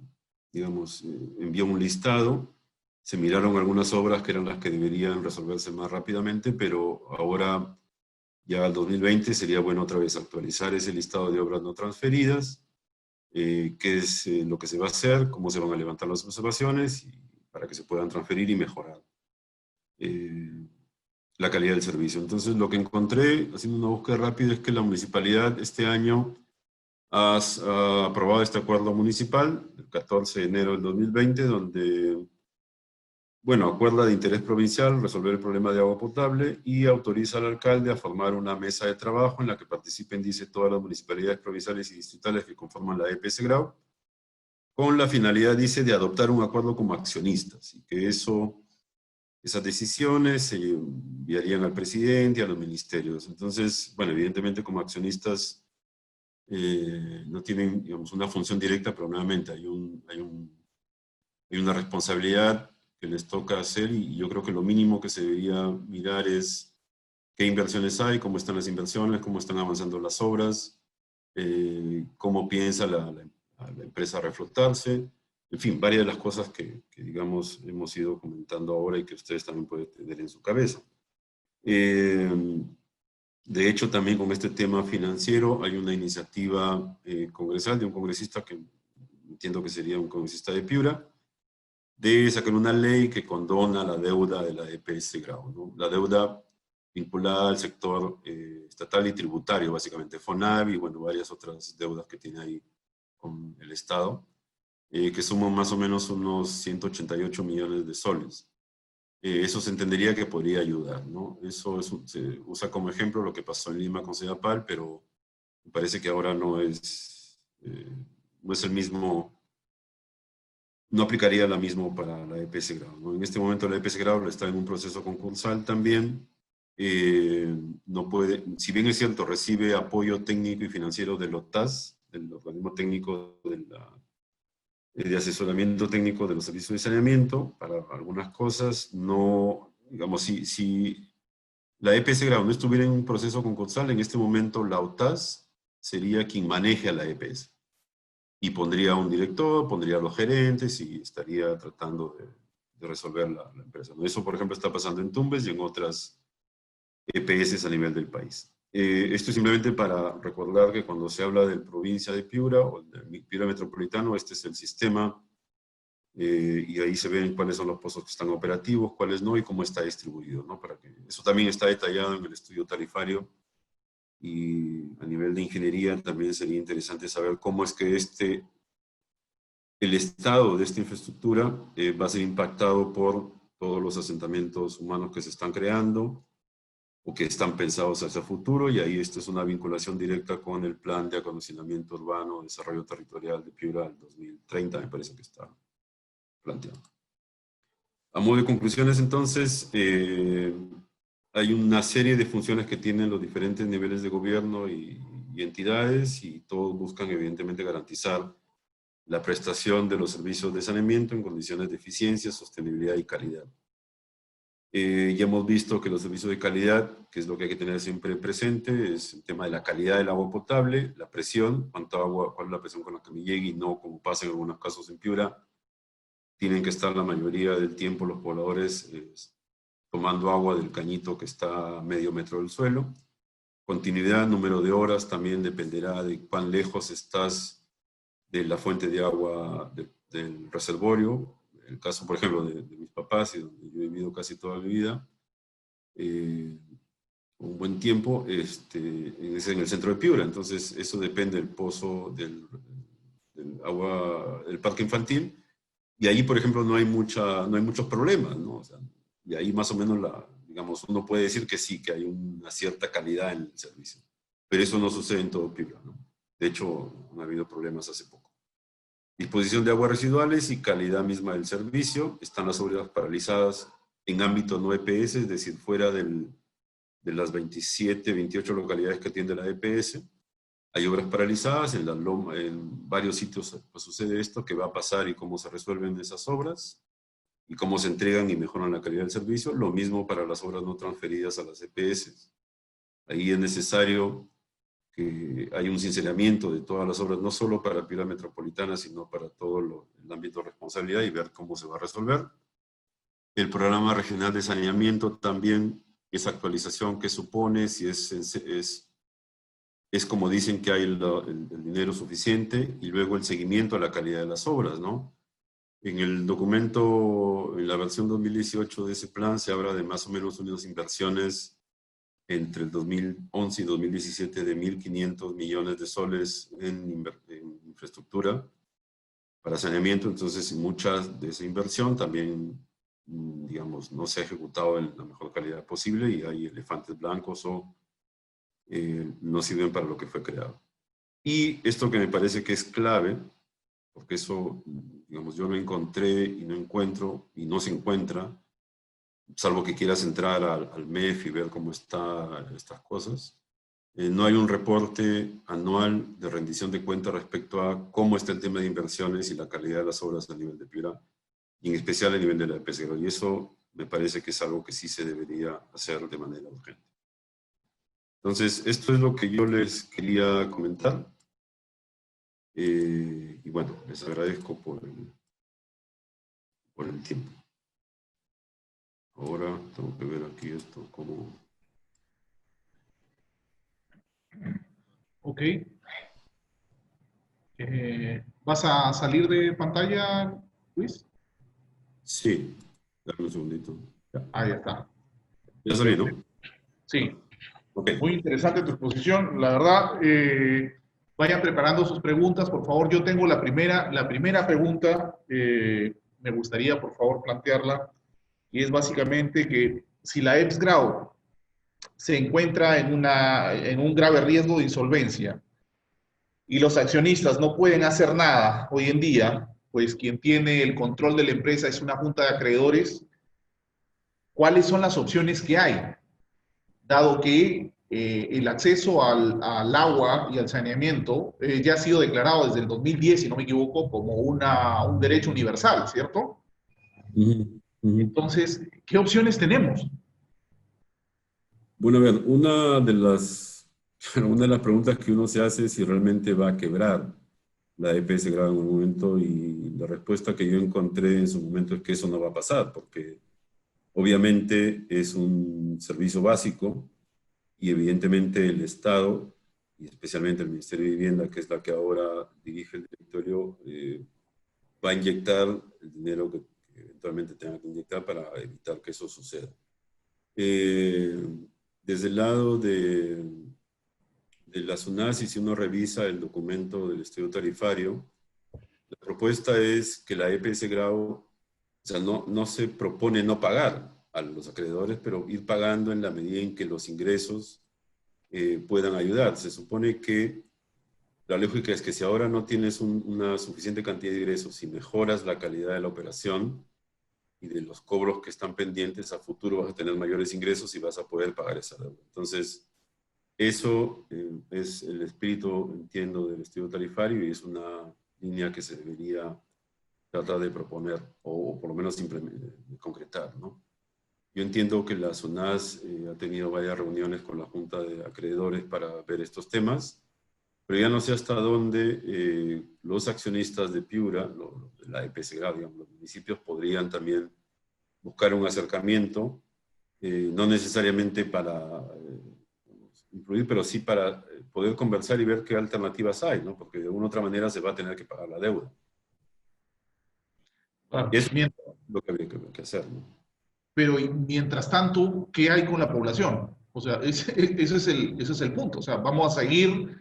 digamos, envió un listado. Se miraron algunas obras que eran las que deberían resolverse más rápidamente, pero ahora, ya al 2020, sería bueno otra vez actualizar ese listado de obras no transferidas, qué es lo que se va a hacer, cómo se van a levantar las observaciones, y para que se puedan transferir y mejorar la calidad del servicio. Entonces, lo que encontré, haciendo una búsqueda rápida, es que la municipalidad este año ha aprobado este acuerdo municipal, el 14 de enero del 2020, donde, bueno, acuerda de interés provincial resolver el problema de agua potable y autoriza al alcalde a formar una mesa de trabajo en la que participen, dice, todas las municipalidades provinciales y distritales que conforman la EPS Grau, con la finalidad, dice, de adoptar un acuerdo como accionistas, y que esas decisiones se enviarían al presidente y a los ministerios. Entonces, bueno, evidentemente como accionistas no tienen, digamos, una función directa, pero nuevamente hay una responsabilidad que les toca hacer, y yo creo que lo mínimo que se debería mirar es qué inversiones hay, cómo están las inversiones, cómo están avanzando las obras, cómo piensa la empresa reflotarse, en fin, varias de las cosas que, digamos, hemos ido comentando ahora y que ustedes también pueden tener en su cabeza. De hecho, también con este tema financiero hay una iniciativa congresal de un congresista que entiendo que sería un congresista de Piura, de sacar una ley que condona la deuda de la EPS Grau, ¿no? La deuda vinculada al sector estatal y tributario, básicamente FONAV y, bueno, varias otras deudas que tiene ahí con el Estado, que suman más o menos unos 188 millones de soles. Eso se entendería que podría ayudar, ¿no? Eso se usa como ejemplo lo que pasó en Lima con Sedapal, pero me parece que ahora no es el mismo, no aplicaría lo mismo para la EPS Grau, ¿no? En este momento la EPS Grau está en un proceso concursal también. No puede, si bien es cierto, recibe apoyo técnico y financiero del OTAS, del organismo técnico de asesoramiento técnico de los servicios de saneamiento, para algunas cosas. No, digamos, si la EPS Grau no estuviera en un proceso concursal, en este momento la OTAS sería quien maneje a la EPS. Y pondría un director, pondría a los gerentes y estaría tratando de resolver la empresa, ¿no? Eso, por ejemplo, está pasando en Tumbes y en otras EPS a nivel del país. Esto es simplemente para recordar que cuando se habla de provincia de Piura o de Piura Metropolitano, este es el sistema, y ahí se ven cuáles son los pozos que están operativos, cuáles no, y cómo está distribuido, ¿no? Para que, eso también está detallado en el estudio tarifario, y a nivel de ingeniería también sería interesante saber cómo es que el estado de esta infraestructura va a ser impactado por todos los asentamientos humanos que se están creando o que están pensados hacia el futuro, y ahí esta es una vinculación directa con el Plan de Acondicionamiento Urbano, Desarrollo Territorial de Piura al 2030, me parece que está planteado. A modo de conclusiones, entonces, hay una serie de funciones que tienen los diferentes niveles de gobierno y entidades, y todos buscan, evidentemente, garantizar la prestación de los servicios de saneamiento en condiciones de eficiencia, sostenibilidad y calidad. Ya hemos visto que los servicios de calidad, que es lo que hay que tener siempre presente, es el tema de la calidad del agua potable, la presión, cuánta agua, cuál es la presión con la que me llegue, y no, como pasa en algunos casos en Piura, tienen que estar la mayoría del tiempo los pobladores tomando agua del cañito que está a medio metro del suelo. Continuidad, número de horas, también dependerá de cuán lejos estás de la fuente de agua del reservorio. El caso, por ejemplo, de mis papás, y donde yo he vivido casi toda mi vida, un buen tiempo, es en el centro de Piura. Entonces, eso depende del pozo del agua del parque infantil, y ahí, por ejemplo, no hay muchos problemas, ¿no? O sea, y ahí más o menos, digamos, uno puede decir que sí, que hay una cierta calidad en el servicio. Pero eso no sucede en todo Piura, ¿no? De hecho, no ha habido problemas hace poco. Disposición de aguas residuales y calidad misma del servicio. Están las obras paralizadas en ámbito no EPS, es decir, fuera de las 27, 28 localidades que atiende la EPS. Hay obras paralizadas, en la Loma, en varios sitios pues, sucede esto, qué va a pasar y cómo se resuelven esas obras, y cómo se entregan y mejoran la calidad del servicio. Lo mismo para las obras no transferidas a las EPS. Ahí es necesario que haya un sinceramiento de todas las obras, no solo para Piura Metropolitana, sino para todo el ámbito de responsabilidad y ver cómo se va a resolver. El programa regional de saneamiento también, esa actualización que supone, si es como dicen que hay el dinero suficiente, y luego el seguimiento a la calidad de las obras, ¿no? En el documento, en la versión 2018 de ese plan, se habla de más o menos unas inversiones entre el 2011 y 2017 de 1.500 millones de soles en infraestructura para saneamiento. Entonces, mucha de esa inversión también, digamos, no se ha ejecutado en la mejor calidad posible y hay elefantes blancos o no sirven para lo que fue creado. Y esto que me parece que es clave, porque eso, digamos, yo no encontré y no encuentro y no se encuentra, salvo que quieras entrar al MEF y ver cómo están estas cosas. No hay un reporte anual de rendición de cuentas respecto a cómo está el tema de inversiones y la calidad de las obras a nivel de Piura, y en especial a nivel de la EPS. Y eso me parece que es algo que sí se debería hacer de manera urgente. Entonces, esto es lo que yo les quería comentar. Y bueno, les agradezco por el tiempo. Ahora tengo que ver aquí esto como... Ok. ¿Vas a salir de pantalla, Luis? Sí, dame un segundito. Ahí está. Ya salí, ¿no? Perfecto. Sí, Ok. muy interesante tu exposición. La verdad, vayan preparando sus preguntas, por favor. Yo tengo la primera pregunta, me gustaría, por favor, plantearla, y es básicamente que si la EPS-Grau se encuentra en un grave riesgo de insolvencia y los accionistas no pueden hacer nada hoy en día, pues quien tiene el control de la empresa es una junta de acreedores, ¿cuáles son las opciones que hay? Dado que el acceso al agua y al saneamiento ya ha sido declarado desde el 2010, si no me equivoco, como un derecho universal, ¿cierto? Ujú, ujú. Entonces, ¿qué opciones tenemos? Bueno, a ver, una de las preguntas que uno se hace es si realmente va a quebrar la EPS grave en un momento, y la respuesta que yo encontré en su momento es que eso no va a pasar, porque obviamente es un servicio básico y evidentemente el Estado, y especialmente el Ministerio de Vivienda, que es la que ahora dirige el directorio, va a inyectar el dinero que eventualmente tenga que inyectar para evitar que eso suceda. Eh, Desde el lado de la SUNASI, si uno revisa el documento del estudio tarifario, la propuesta es que la EPS Grau, o sea, no se propone no pagar a los acreedores, pero ir pagando en la medida en que los ingresos puedan ayudar. Se supone que la lógica es que si ahora no tienes una suficiente cantidad de ingresos y mejoras la calidad de la operación y de los cobros que están pendientes, a futuro vas a tener mayores ingresos y vas a poder pagar esa deuda. Entonces, eso es el espíritu, entiendo, del estudio tarifario, y es una línea que se debería tratar de proponer o por lo menos concretar, ¿no? Yo entiendo que la SUNAS ha tenido varias reuniones con la Junta de Acreedores para ver estos temas, pero ya no sé hasta dónde los accionistas de Piura, de la EPSGA, digamos, los municipios, podrían también buscar un acercamiento, no necesariamente para influir, pero sí para poder conversar y ver qué alternativas hay, ¿no? Porque de alguna u otra manera se va a tener que pagar la deuda. Claro, Eso es lo que habría que hacer, ¿no? pero mientras tanto, ¿qué hay con la población? O sea, ese es el punto. O sea, vamos a seguir,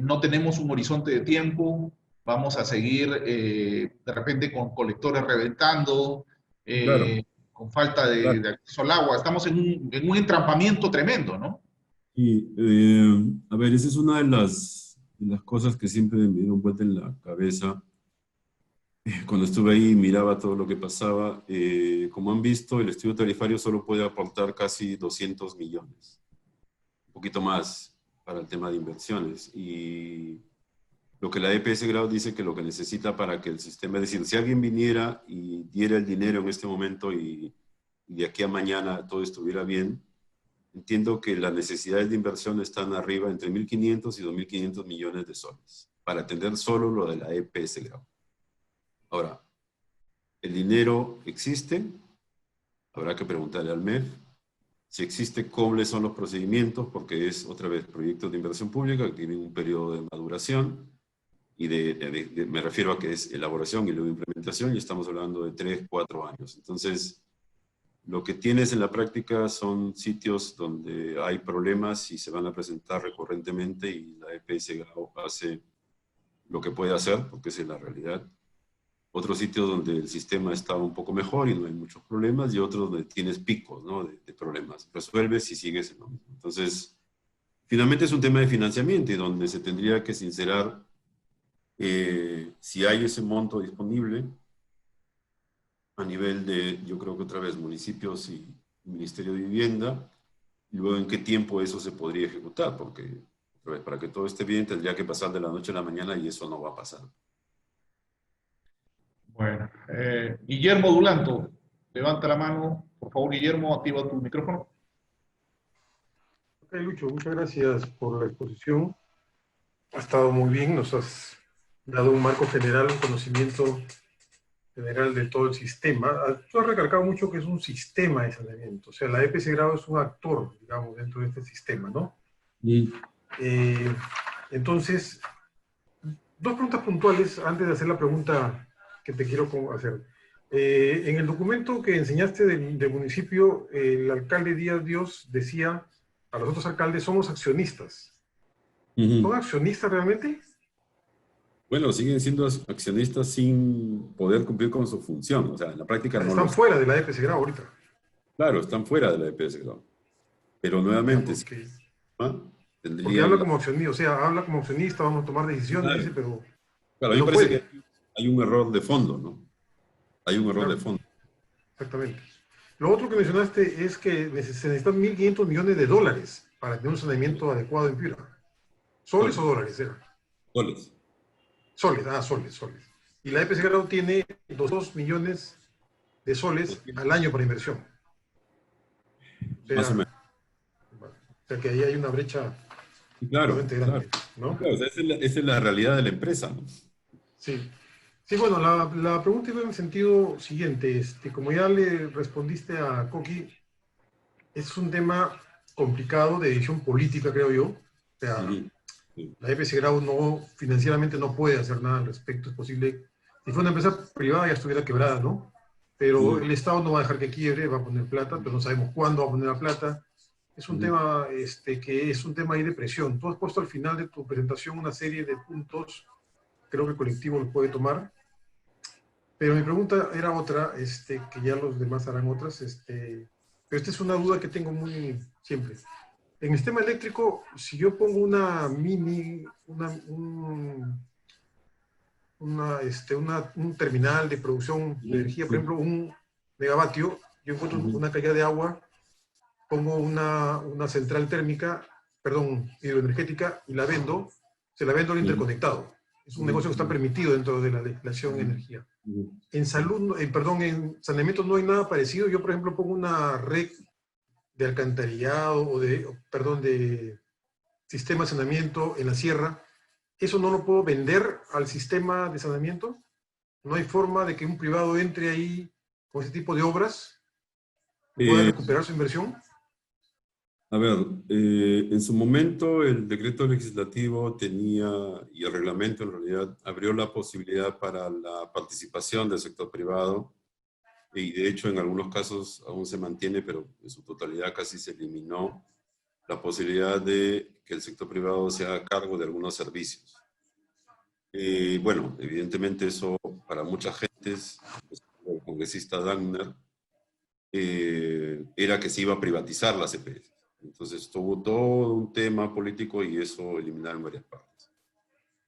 no tenemos un horizonte de tiempo, vamos a seguir de repente con colectores reventando, Claro, con falta claro. de acceso al agua. Estamos en un entrampamiento tremendo, ¿no? Y, a ver, esa es una de las cosas que siempre me dieron vuelta en la cabeza. Cuando estuve ahí y miraba todo lo que pasaba, como han visto, el estudio tarifario solo puede aportar casi 200 millones, un poquito más. para el tema de inversiones. Y lo que la EPS Grau dice que lo que necesita para que el sistema, es decir, si alguien viniera y diera el dinero en este momento y de aquí a mañana todo estuviera bien, entiendo que las necesidades de inversión están arriba entre 1.500 y 2.500 millones de soles para atender solo lo de la EPS Grau. Ahora, el dinero existe, habrá que preguntarle al MEF. Si existe, cuáles son los procedimientos, porque es, otra vez, proyectos de inversión pública que tienen un periodo de maduración, y me refiero a que es elaboración y luego implementación, y estamos hablando de 3, 4 años. Entonces, lo que tienes en la práctica son sitios donde hay problemas y se van a presentar recurrentemente, y la EPS Grau hace lo que puede hacer, porque esa es la realidad. Otros sitios donde el sistema está un poco mejor y no hay muchos problemas, y otros donde tienes picos, ¿no?, de problemas. Resuelves y sigues en lo mismo. Entonces, finalmente es un tema de financiamiento y donde se tendría que sincerar si hay ese monto disponible a nivel de, yo creo que otra vez, municipios y Ministerio de Vivienda, y luego en qué tiempo eso se podría ejecutar, porque otra vez, para que todo esté bien tendría que pasar de la noche a la mañana y eso no va a pasar. Bueno, Guillermo Dulanto, levanta la mano. Por favor, Guillermo, activa tu micrófono. Ok, Lucho, muchas gracias por la exposición. Ha estado muy bien, nos has dado un marco general, un conocimiento general de todo el sistema. Tú has recalcado mucho que es un sistema de saneamiento, o sea, la EPS Grau es un actor, digamos, dentro de este sistema, ¿no? Y Entonces, dos preguntas puntuales antes de hacer la pregunta que te quiero hacer. En el documento que enseñaste del municipio, el alcalde Díaz Dios decía a los otros alcaldes: somos accionistas. ¿Son accionistas realmente? bueno, siguen siendo accionistas sin poder cumplir con su función. O sea, en la práctica no Están fuera de la EPS Grau ahorita. Claro, están fuera de la EPS Grau. Pero nuevamente, Porque tendrían habla como accionista, o sea, habla como accionista, vamos a tomar decisiones, claro. dice, pero Claro, a mí no me parece puede. que hay un error de fondo, ¿no? Hay un error Claro, de fondo. exactamente. Lo otro que mencionaste es que se necesitan 1.500 millones de dólares para tener un saneamiento adecuado en Piura. ¿Soles o dólares? Soles. Soles, soles. Y la EPS Grau tiene 2 millones de soles al año para inversión. Más o menos. O sea que ahí hay una brecha Claro, realmente grande, ¿no? claro, o sea, esa es la realidad de la empresa, ¿no? Sí. Sí, bueno, la pregunta iba en el sentido siguiente. Como ya le respondiste a Coqui, es un tema complicado de decisión política, creo yo. O sea, Sí. la EPS Grau financieramente no puede hacer nada al respecto. Es posible, si fuera una empresa privada ya estuviera quebrada, ¿no? Pero el Estado no va a dejar que quiebre, va a poner plata, pero no sabemos cuándo va a poner la plata. Es un tema que es un tema ahí de presión. Tú has puesto al final de tu presentación una serie de puntos, creo que el colectivo los puede tomar. Pero mi pregunta era otra, que ya los demás harán otras, pero esta es una duda que tengo muy siempre. En el sistema eléctrico, si yo pongo una un terminal de producción de energía, por ejemplo, 1 megavatio, yo encuentro una calidad de agua, pongo una central térmica, perdón, hidroenergética, y la vendo, se la vendo al interconectado. Es un negocio que está permitido dentro de la legislación de energía. En salud, en saneamiento no hay nada parecido. Yo, por ejemplo, pongo una red de alcantarillado de sistema de saneamiento en la sierra. ¿Eso no lo puedo vender al sistema de saneamiento? ¿No hay forma de que un privado entre ahí con ese tipo de obras y pueda recuperar su inversión? A ver, en su momento el decreto legislativo tenía, y el reglamento en realidad, abrió la posibilidad para la participación del sector privado, y de hecho en algunos casos aún se mantiene, pero en su totalidad casi se eliminó la posibilidad de que el sector privado se haga cargo de algunos servicios. Bueno, evidentemente eso para muchas gentes, el congresista Dagner, era que se iba a privatizar las EPS. Entonces tuvo todo un tema político y eso eliminaron varias partes.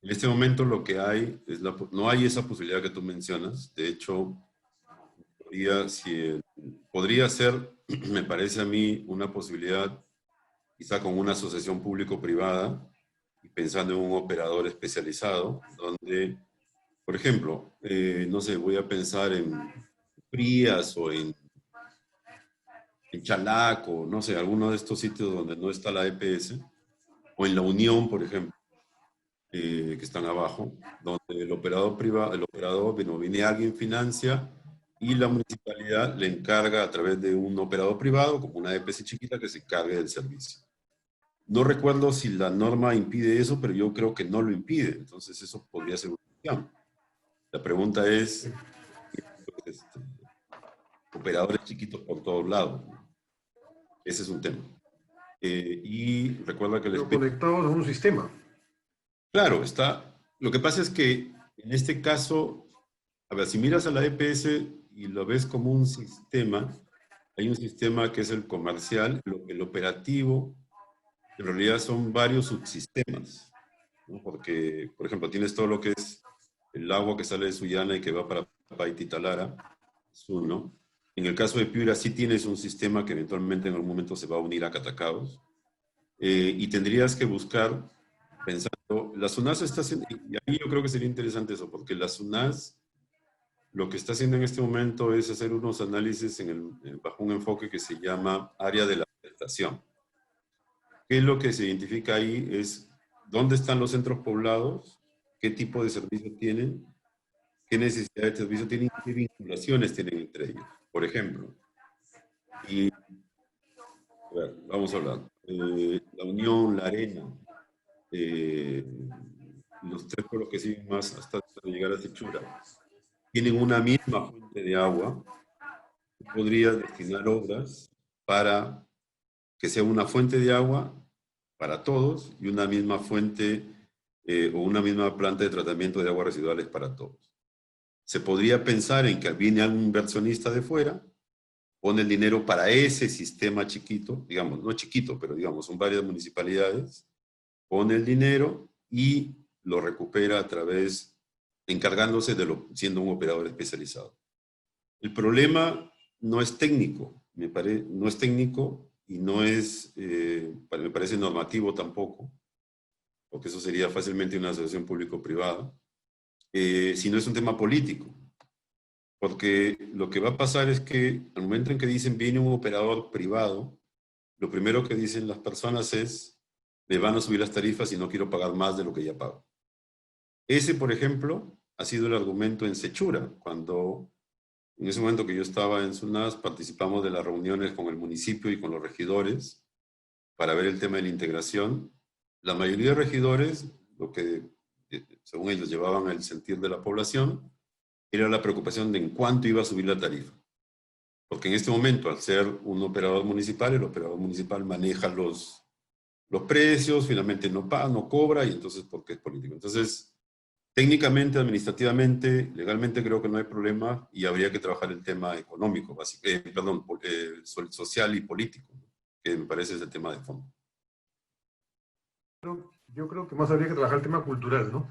En este momento lo que hay es no hay esa posibilidad que tú mencionas. De hecho, podría ser, me parece a mí, una posibilidad quizá con una asociación público-privada y pensando en un operador especializado, donde, por ejemplo, no sé, voy a pensar en Frías o en Chalaco, no sé, alguno de estos sitios donde no está la EPS, o en La Unión, por ejemplo, que están abajo, donde el operador privado, bueno, viene alguien, financia, y la municipalidad le encarga a través de un operador privado, como una EPS chiquita, que se encargue del servicio. No recuerdo si la norma impide eso, pero yo creo que no lo impide, entonces eso podría ser una opción. La pregunta es, operadores chiquitos por todos lados. Ese es un tema. Y recuerda que Pero conectados a un sistema. Claro, está. Lo que pasa es que en este caso, a ver, si miras a la EPS y lo ves como un sistema, hay un sistema que es el comercial, el operativo, en realidad son varios subsistemas, ¿no? Porque, por ejemplo, tienes todo lo que es el agua que sale de Sullana y que va para Paititalara, es uno. En el caso de Piura sí tienes un sistema que eventualmente en algún momento se va a unir a Catacaos, y tendrías que buscar, pensando, la SUNAS está haciendo, y ahí yo creo que sería interesante eso, porque la SUNAS lo que está haciendo en este momento es hacer unos análisis bajo un enfoque que se llama área de la prestación. ¿Qué es lo que se identifica ahí? Es dónde están los centros poblados, qué tipo de servicios tienen, qué necesidades de servicio tienen, qué vinculaciones tienen entre ellos. Por ejemplo, y, a ver, vamos a hablar. La Unión, La Arena, los tres pueblos que siguen más hasta llegar a Sechura, tienen una misma fuente de agua. Podrías destinar obras para que sea una fuente de agua para todos y una misma fuente o una misma planta de tratamiento de aguas residuales para todos. Se podría pensar en que viene algún inversionista de fuera, pone el dinero para ese sistema chiquito, digamos, no chiquito, pero digamos, son varias municipalidades, pone el dinero y lo recupera a través, encargándose siendo un operador especializado. El problema no es técnico, no es técnico y no es, me parece normativo tampoco, porque eso sería fácilmente una asociación público-privada, sino es un tema político. Porque lo que va a pasar es que al momento en que dicen viene un operador privado, lo primero que dicen las personas es, me van a subir las tarifas y no quiero pagar más de lo que ya pago. Ese, por ejemplo, ha sido el argumento en Sechura, cuando en ese momento que yo estaba en SUNAS, participamos de las reuniones con el municipio y con los regidores para ver el tema de la integración. La mayoría de regidores, lo que según ellos llevaban el sentir de la población, era la preocupación de en cuánto iba a subir la tarifa. Porque en este momento, al ser un operador municipal, el operador municipal maneja los precios, finalmente no paga, no cobra, y entonces, ¿por qué es político? Entonces, técnicamente, administrativamente, legalmente creo que no hay problema y habría que trabajar el tema económico, social y político, que me parece es el tema de fondo. Yo creo que más habría que trabajar el tema cultural, ¿no?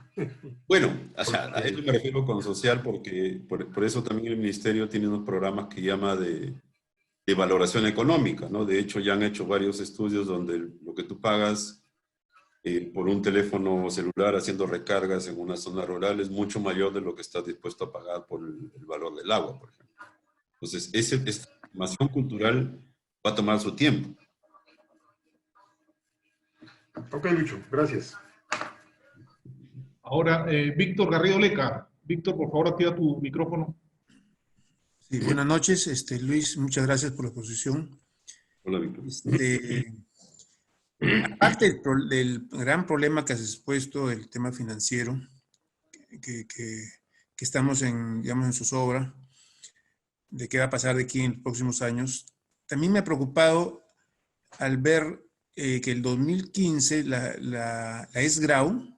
Bueno, o sea, a eso me refiero con social, porque por eso también el ministerio tiene unos programas que llama de valoración económica, ¿no? De hecho, ya han hecho varios estudios donde lo que tú pagas por un teléfono celular haciendo recargas en una zona rural es mucho mayor de lo que estás dispuesto a pagar por el valor del agua, por ejemplo. Entonces, esta formación cultural va a tomar su tiempo. Ok, Lucho, gracias. Ahora, Víctor Garrido Leca. Víctor, por favor, activa tu micrófono. Sí, buenas noches, Luis, muchas gracias por la exposición. Hola, Víctor. Aparte del gran problema que has expuesto, el tema financiero, que estamos digamos, en zozobra, de qué va a pasar de aquí en los próximos años, también me ha preocupado al ver que el 2015 la ESGRAU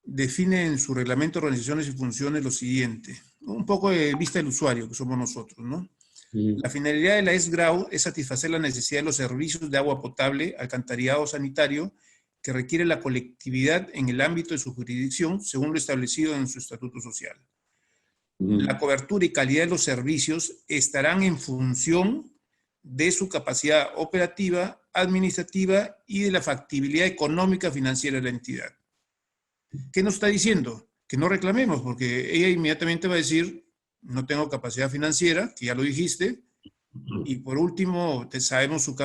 define en su reglamento de organizaciones y funciones lo siguiente, un poco de vista del usuario, que somos nosotros, ¿no? La finalidad de la ESGRAU es satisfacer la necesidad de los servicios de agua potable, alcantarillado sanitario, que requiere la colectividad en el ámbito de su jurisdicción, según lo establecido en su estatuto social. La cobertura y calidad de los servicios estarán en función de su capacidad operativa, administrativa y de la factibilidad económica financiera de la entidad. ¿Qué nos está diciendo? Que no reclamemos, porque ella inmediatamente va a decir, no tengo capacidad financiera, que ya lo dijiste, y por último, sabemos su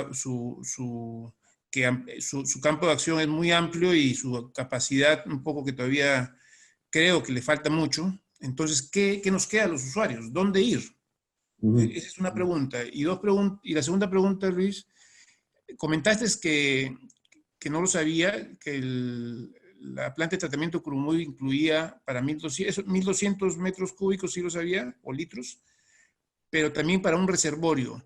campo de acción es muy amplio y su capacidad un poco que todavía creo que le falta mucho. Entonces, ¿qué nos queda a los usuarios? ¿Dónde ir? Esa es una pregunta. Y la segunda pregunta, Luis, comentaste que no lo sabía, que la planta de tratamiento Curumú incluía para 1.200 metros cúbicos, ¿sí lo sabía? O litros, pero también para un reservorio.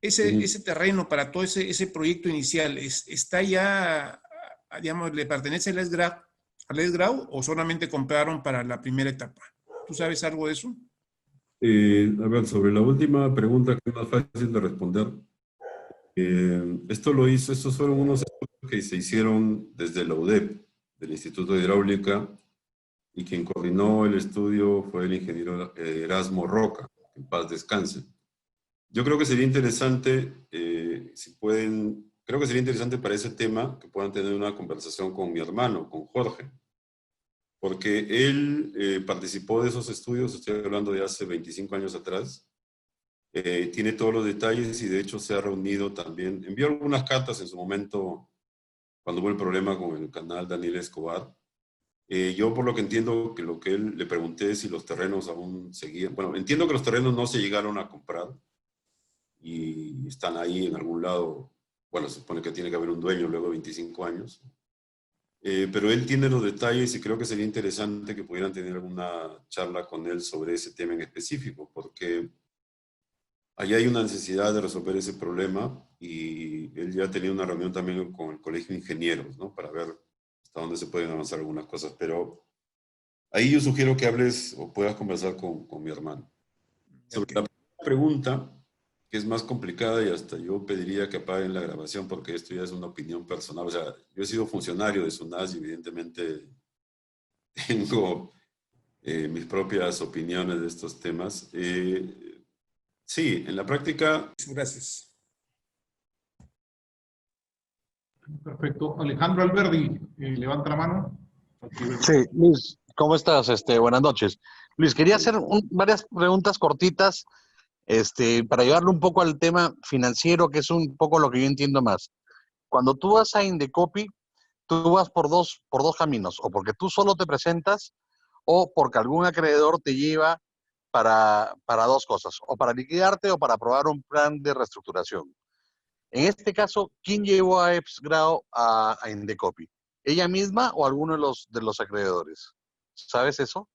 Ese terreno para todo ese proyecto inicial, ¿está ya, digamos, le pertenece al ESGRAU o solamente compraron para la primera etapa? ¿Tú sabes algo de eso? A ver, sobre la última pregunta, que es más fácil de responder. Estos fueron unos estudios que se hicieron desde la UDEP, del Instituto de Hidráulica, y quien coordinó el estudio fue el ingeniero Erasmo Roca, que en paz descanse. Yo creo que sería interesante, creo que sería interesante para ese tema que puedan tener una conversación con mi hermano, con Jorge, porque él participó de esos estudios, estoy hablando de hace 25 años atrás, tiene todos los detalles y de hecho se ha reunido también, envió algunas cartas en su momento cuando hubo el problema con el canal Daniel Escobar. Yo por lo que entiendo, que lo que él le pregunté es si los terrenos aún seguían, bueno, entiendo que los terrenos no se llegaron a comprar y están ahí en algún lado, bueno, se supone que tiene que haber un dueño luego de 25 años. Pero él tiene los detalles y creo que sería interesante que pudieran tener alguna charla con él sobre ese tema en específico, porque allá hay una necesidad de resolver ese problema y él ya tenía una reunión también con el Colegio de Ingenieros, ¿no? Para ver hasta dónde se pueden avanzar algunas cosas, pero ahí yo sugiero que hables o puedas conversar con mi hermano. Sobre la pregunta, que es más complicada y hasta yo pediría que apaguen la grabación porque esto ya es una opinión personal. O sea, yo he sido funcionario de SUNAS y evidentemente tengo mis propias opiniones de estos temas. Sí, en la práctica... Gracias. Perfecto. Alejandro Alberdi, levanta la mano. Sí, Luis, ¿cómo estás? Buenas noches. Luis, quería hacer varias preguntas cortitas para llevarle un poco al tema financiero, que es un poco lo que yo entiendo más. Cuando tú vas a Indecopi, tú vas por dos caminos, o porque tú solo te presentas, o porque algún acreedor te lleva para dos cosas, o para liquidarte o para aprobar un plan de reestructuración. En este caso, ¿quién llevó a EPSGRAO a Indecopi? ¿Ella misma o alguno de los acreedores? ¿Sabes eso?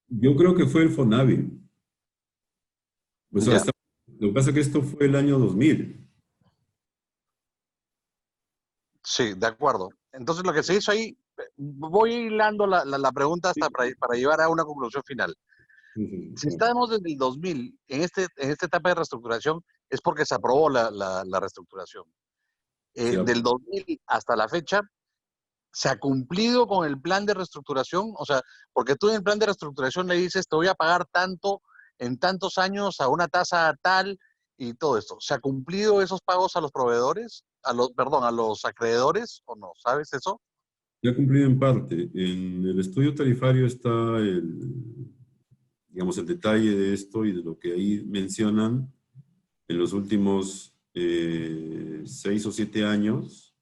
Yo creo que fue el FONAVI. O sea, Ya. lo que pasa es que esto fue el año 2000. Sí, de acuerdo. Entonces, lo que se hizo ahí, voy hilando la pregunta hasta para llevar a una conclusión final. Si estamos desde el 2000 en esta etapa de reestructuración, es porque se aprobó la reestructuración. Sí. Del 2000 hasta la fecha, ¿se ha cumplido con el plan de reestructuración? O sea, porque tú en el plan de reestructuración le dices, te voy a pagar tanto en tantos años a una tasa tal y todo esto. ¿Se ha cumplido esos pagos a los proveedores? A los acreedores o no? ¿Sabes eso? Ya cumplido en parte. En el estudio tarifario está digamos, el detalle de esto y de lo que ahí mencionan en los últimos 6 o 7 años.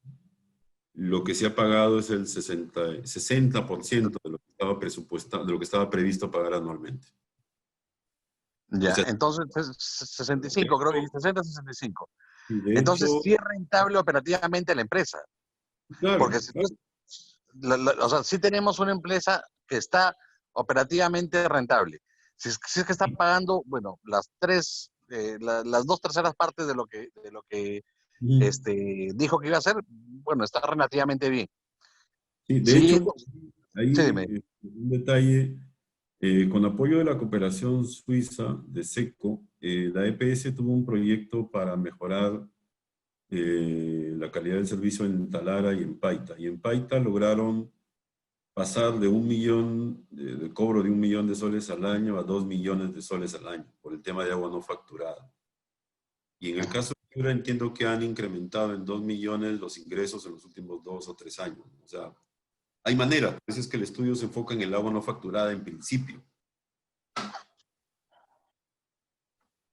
Lo que se ha pagado es el 60% de lo que estaba presupuestado, de lo que estaba previsto pagar anualmente. Ya, O sea, entonces 65, creo que 60-65. y de Entonces, hecho, sí es rentable operativamente la empresa. claro, Porque si tú, o sea, sí tenemos una empresa que está operativamente rentable. Si es que está pagando, bueno, las 2/3 partes de lo que dijo que iba a hacer, bueno, está relativamente bien. sí, de Sí, hecho, sí, hay dime. un detalle. Con apoyo de la cooperación suiza de SECO, la EPS tuvo un proyecto para mejorar la calidad del servicio en Talara y en Paita. Y en Paita lograron pasar de 1 millón, de cobro de 1 millón de soles al año a 2 millones de soles al año, por el tema de agua no facturada. Y en el caso Yo entiendo que han incrementado en 2 millones los ingresos en los últimos 2 o 3 años. O sea, hay maneras. A veces que el estudio se enfoca en el agua no facturada en principio.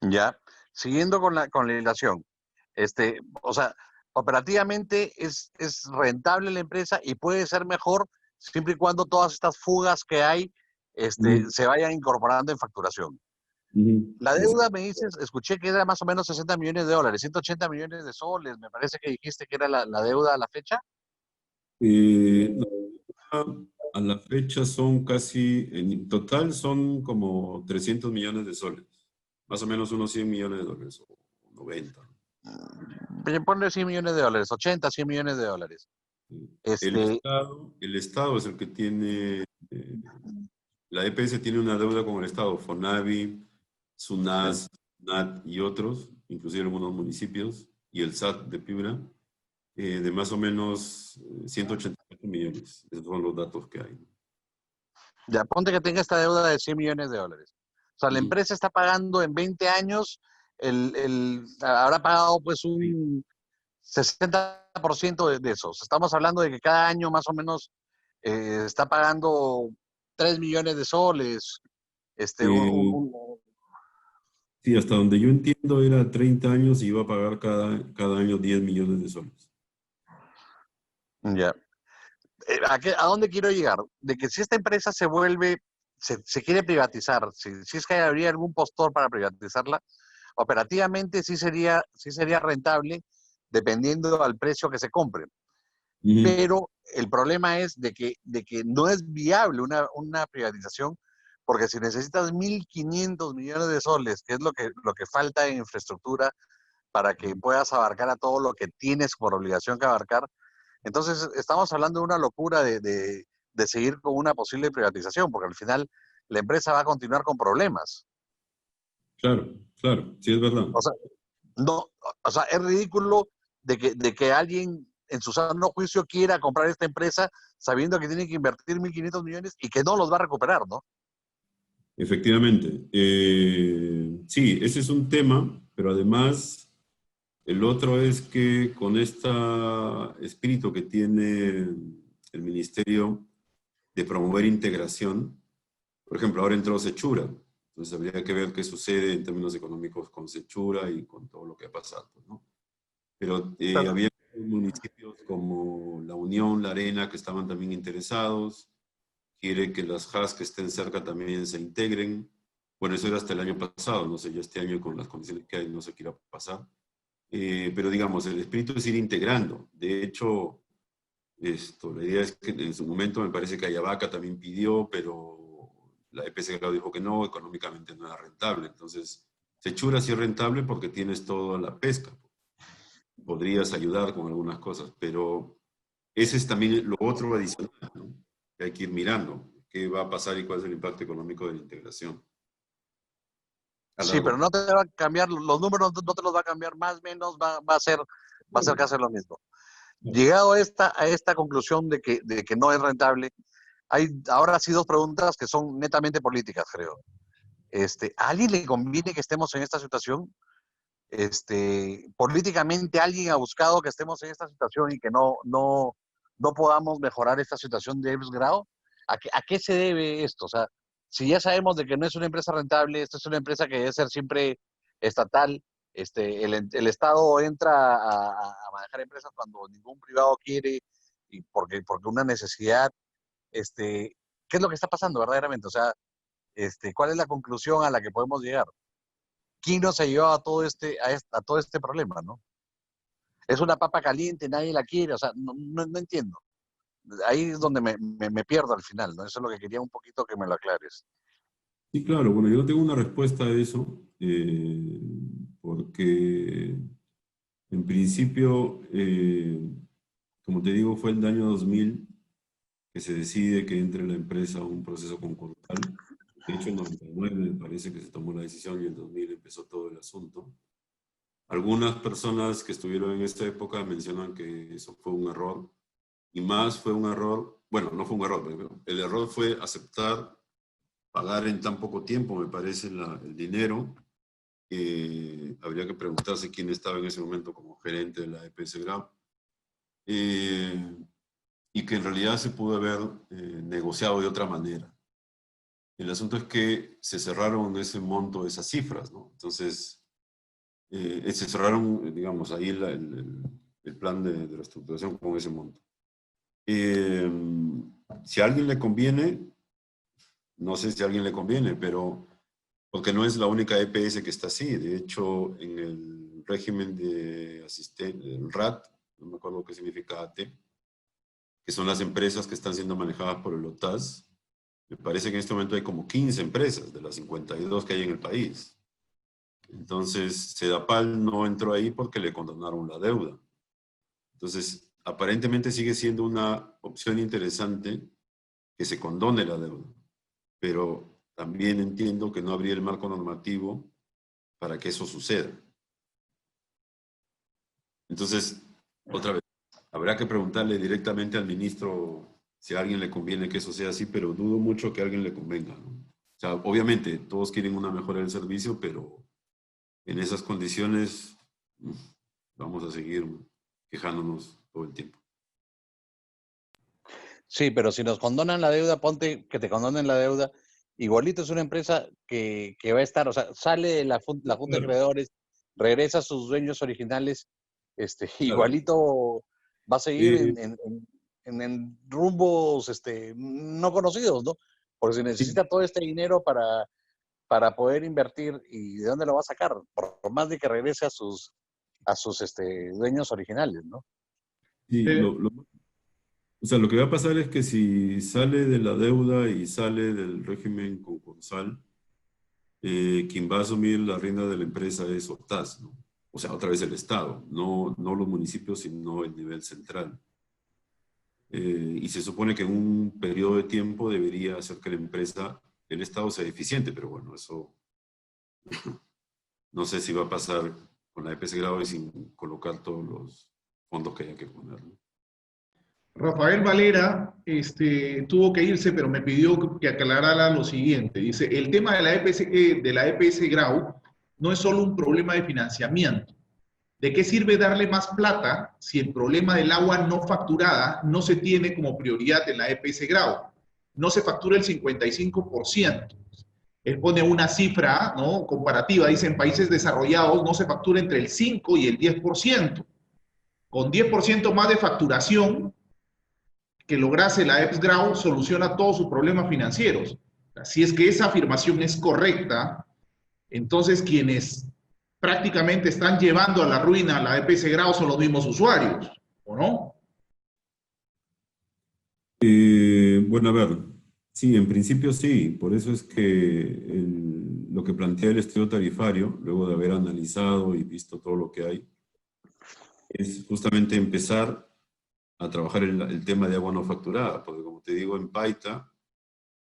Ya, siguiendo con la ilación, o sea, operativamente es rentable la empresa y puede ser mejor siempre y cuando todas estas fugas que hay se vayan incorporando en facturación. La deuda, me dices, escuché que era más o menos 60 millones de dólares, 180 millones de soles, me parece que dijiste que era la deuda a la fecha. A la fecha son casi, en total son como 300 millones de soles. Más o menos unos 100 millones de dólares, o 90. Ponle 100 millones de dólares, 80, 100 millones de dólares. Este, El Estado es el que tiene, la EPS tiene una deuda con el Estado, FONAVI, SUNAS, NAT y otros, inclusive algunos municipios, y el SAT de Piura, de más o menos 184 millones. Esos son los datos que hay. ya, ponte que tenga esta deuda de 100 millones de dólares. O sea, la empresa está pagando en 20 años, habrá pagado pues un 60% de eso. O sea, estamos hablando de que cada año más o menos está pagando 3 millones de soles. Este, un- un- Eh, un- sí, hasta donde yo entiendo era 30 años y iba a pagar cada año 10 millones de soles. ya. ¿A dónde quiero llegar? De que si esta empresa se quiere privatizar, si es que habría algún postor para privatizarla, operativamente sí sería rentable dependiendo al precio que se compre. Pero el problema es de que no es viable una privatización, porque si necesitas 1.500 millones de soles, que es lo que falta en infraestructura para que puedas abarcar a todo lo que tienes por obligación que abarcar, entonces estamos hablando de una locura de seguir con una posible privatización, porque al final la empresa va a continuar con problemas. Claro, claro, sí es verdad. O sea, no, o sea, es ridículo de que alguien en su sano juicio quiera comprar esta empresa sabiendo que tiene que invertir 1.500 millones y que no los va a recuperar, ¿no? Efectivamente. Sí, ese es un tema, pero además el otro es que con este espíritu que tiene el Ministerio de promover integración, por ejemplo, ahora entró Sechura, entonces habría que ver qué sucede en términos económicos con Sechura y con todo lo que ha pasado, ¿no? Pero Claro. había municipios como La Unión, La Arena, que estaban también interesados, quiere que las HAS que estén cerca también se integren. Bueno, eso era hasta el año pasado, no sé, ya este año con las condiciones que hay no sé qué irá a pasar. Pero digamos, el espíritu es ir integrando. De hecho, la idea es que en su momento me parece que Ayabaca también pidió, pero la EPS Grau dijo que no, económicamente no era rentable. Entonces, Sechura sí es rentable porque tienes toda la pesca. Podrías ayudar con algunas cosas, pero ese es también lo otro adicional, ¿no? Que hay que ir mirando qué va a pasar y cuál es el impacto económico de la integración. Sí, pero no te va a cambiar, los números no te los va a cambiar más, menos, va a ser casi lo mismo. Llegado a esta conclusión de que no es rentable, hay ahora sí dos preguntas que son netamente políticas, creo. ¿A alguien le conviene que estemos en esta situación? Políticamente alguien ha buscado que estemos en esta situación y que no podamos mejorar esta situación de Ebbs Grau. ¿A qué se debe esto? O sea, si ya sabemos de que no es una empresa rentable, esta es una empresa que debe ser siempre estatal, el Estado entra a manejar empresas cuando ningún privado quiere y porque una necesidad, ¿qué es lo que está pasando verdaderamente? O sea, ¿cuál es la conclusión a la que podemos llegar? ¿Quién nos llevó a a todo este problema, no? Es una papa caliente, nadie la quiere, o sea, no entiendo. Ahí es donde me pierdo al final, ¿no? Eso es lo que quería un poquito que me lo aclares. Sí, claro, bueno, yo no tengo una respuesta a eso, porque en principio, como te digo, fue el año 2000 que se decide que entre la empresa a un proceso concursal. De hecho, en 99 me parece que se tomó la decisión y en 2000 empezó todo el asunto. Algunas personas que estuvieron en esta época mencionan que eso fue un error, y más fue un error, bueno, no fue un error, pero el error fue aceptar pagar en tan poco tiempo, me parece, el dinero, Habría que preguntarse quién estaba en ese momento como gerente de la EPS Grau. Y que en realidad se pudo haber negociado de otra manera. El asunto es que se cerraron ese monto, esas cifras, ¿no? Entonces, se cerraron, digamos, ahí el plan de reestructuración con ese monto. Si a alguien le conviene, no sé si a alguien le conviene, pero porque no es la única EPS que está así. De hecho, en el régimen de asistente, el RAT, no me acuerdo qué significa AT, que son las empresas que están siendo manejadas por el OTAS, me parece que en este momento hay como 15 empresas de las 52 que hay en el país. Entonces, Sedapal no entró ahí porque le condonaron la deuda. Entonces, aparentemente sigue siendo una opción interesante que se condone la deuda. Pero también entiendo que no habría el marco normativo para que eso suceda. Entonces, otra vez, habrá que preguntarle directamente al ministro si a alguien le conviene que eso sea así, pero dudo mucho que a alguien le convenga, ¿no? O sea, obviamente, todos quieren una mejora del servicio, pero en esas condiciones vamos a seguir quejándonos todo el tiempo. Sí, pero si nos condonan la deuda, ponte que te condonen la deuda, igualito es una empresa que va a estar, o sea, sale la Junta de Acreedores, regresa a sus dueños originales, igualito va a seguir en rumbos no conocidos, ¿no? Porque se necesita todo este dinero para poder invertir, ¿y de dónde lo va a sacar? Por más de que regrese a sus dueños originales, ¿no? Sí, o sea, lo que va a pasar es que si sale de la deuda y sale del régimen concursal, quien va a asumir la rienda de la empresa es OTAS, ¿no? O sea, otra vez el Estado, no los municipios, sino el nivel central. Y se supone que en un periodo de tiempo debería hacer que la empresa, el Estado sea eficiente, pero bueno, eso no sé si va a pasar con la EPS Grau y sin colocar todos los fondos que haya que poner, ¿no? Rafael Valera tuvo que irse, pero me pidió que aclarara lo siguiente. Dice, el tema de la EPS Grau no es solo un problema de financiamiento. ¿De qué sirve darle más plata si el problema del agua no facturada no se tiene como prioridad en la EPS Grau? No se factura el 55%. Él pone una cifra, ¿no?, comparativa. Dice, en países desarrollados no se factura entre el 5 y el 10%. Con 10% más de facturación que lograse la EPS Grau, soluciona todos sus problemas financieros. Si es que esa afirmación es correcta, entonces quienes prácticamente están llevando a la ruina a la EPS Grau son los mismos usuarios, ¿o no? Bueno, a ver, sí, en principio sí, por eso es que lo que plantea el estudio tarifario, luego de haber analizado y visto todo lo que hay, es justamente empezar a trabajar el tema de agua no facturada, porque como te digo, en Paita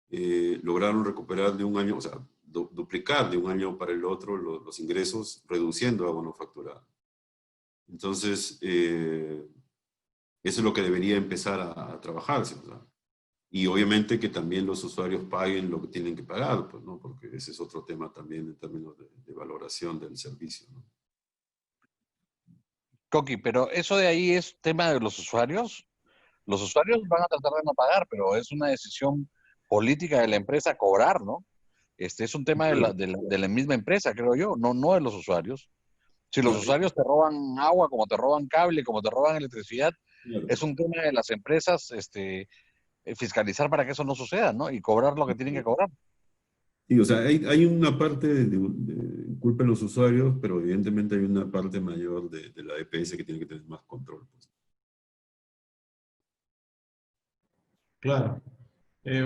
lograron recuperar de un año, o sea, duplicar de un año para el otro los ingresos, reduciendo agua no facturada. Entonces, eso es lo que debería empezar a trabajarse, o sea. Y obviamente que también los usuarios paguen lo que tienen que pagar, pues, ¿no? Porque ese es otro tema también en términos de valoración del servicio, ¿no? Coqui, pero eso de ahí es tema de los usuarios. Los usuarios van a tratar de no pagar, pero es una decisión política de la empresa cobrar, ¿no? Es un tema de la misma empresa, creo yo, no de los usuarios. Si los Claro, usuarios te roban agua, como te roban cable, como te roban electricidad, claro. es un tema de las empresas fiscalizar para que eso no suceda, ¿no? Y cobrar lo que tienen que cobrar. Sí, o sea, hay una parte de culpa de los usuarios, pero evidentemente hay una parte mayor de la EPS que tiene que tener más control, pues. Claro.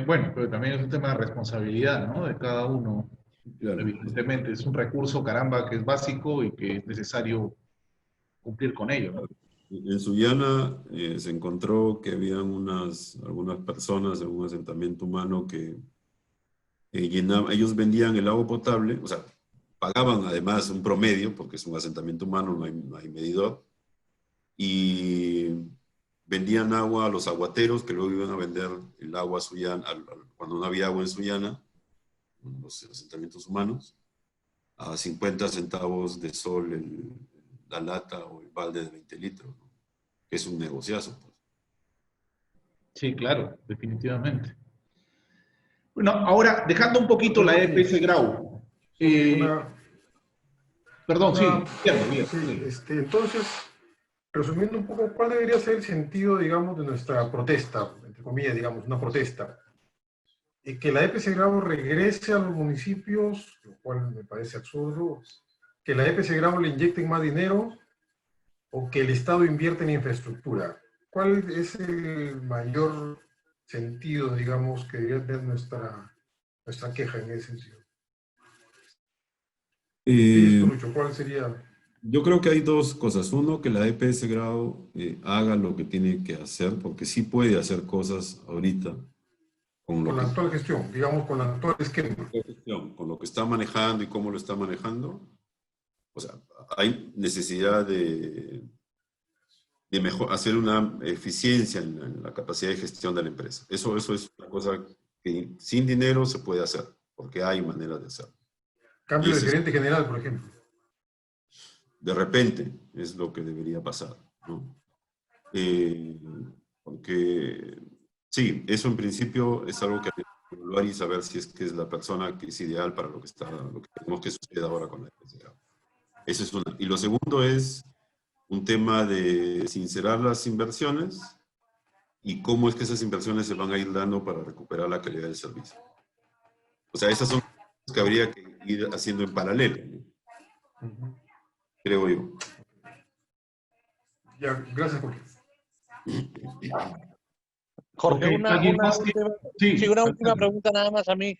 Bueno, pero también es un tema de responsabilidad, ¿no?, de cada uno. Claro. Evidentemente, es un recurso, caramba, que es básico y que es necesario cumplir con ello, ¿no? En Sullana se encontró que habían algunas personas en un asentamiento humano que ellos vendían el agua potable, o sea, pagaban además un promedio, porque es un asentamiento humano, no hay medidor, y vendían agua a los aguateros que luego iban a vender el agua a Sullana, cuando no había agua en Sullana, en los asentamientos humanos. a 50 centavos de sol la lata o el balde de 20 litros, ¿no? Que es un negociazo, pues. Sí, claro, definitivamente. Bueno, ahora, dejando un poquito la EPS Grau. Una, Perdón, sí, bien, sí, sí. entonces, resumiendo un poco, ¿cuál debería ser el sentido, digamos, de nuestra protesta, entre comillas, digamos, una protesta? Y que la EPS Grau regrese a los municipios, lo cual me parece absurdo, que la EPS Grau le inyecten más dinero o que el Estado invierta en infraestructura. ¿Cuál es el mayor sentido, digamos, que debería tener nuestra queja en ese sentido? Listo, Lucho, ¿cuál sería? Yo creo que hay dos cosas. Uno, que la EPS Grau haga lo que tiene que hacer, porque sí puede hacer cosas ahorita con lo Con la que, actual gestión, digamos, con el actual esquema. con lo que está manejando y cómo lo está manejando. O sea, hay necesidad de hacer una eficiencia en la capacidad de gestión de la empresa. Eso es una cosa que sin dinero se puede hacer, porque hay maneras de hacerlo. Y Cambio de ese es, gerente general, por ejemplo. de repente, es lo que debería pasar, ¿no? Porque sí, eso en principio es algo que hay que evaluar y saber si es que es la persona que es ideal para lo que queremos que suceda ahora con la EPS. Eso es una. Y lo segundo es un tema de sincerar las inversiones y cómo es que esas inversiones se van a ir dando para recuperar la calidad del servicio. O sea, esas son cosas que habría que ir haciendo en paralelo, ¿no? Creo yo. Ya, gracias, Jorge. Jorge, Ok, ¿alguien más? Sí, una última perfecto. pregunta nada más a mí,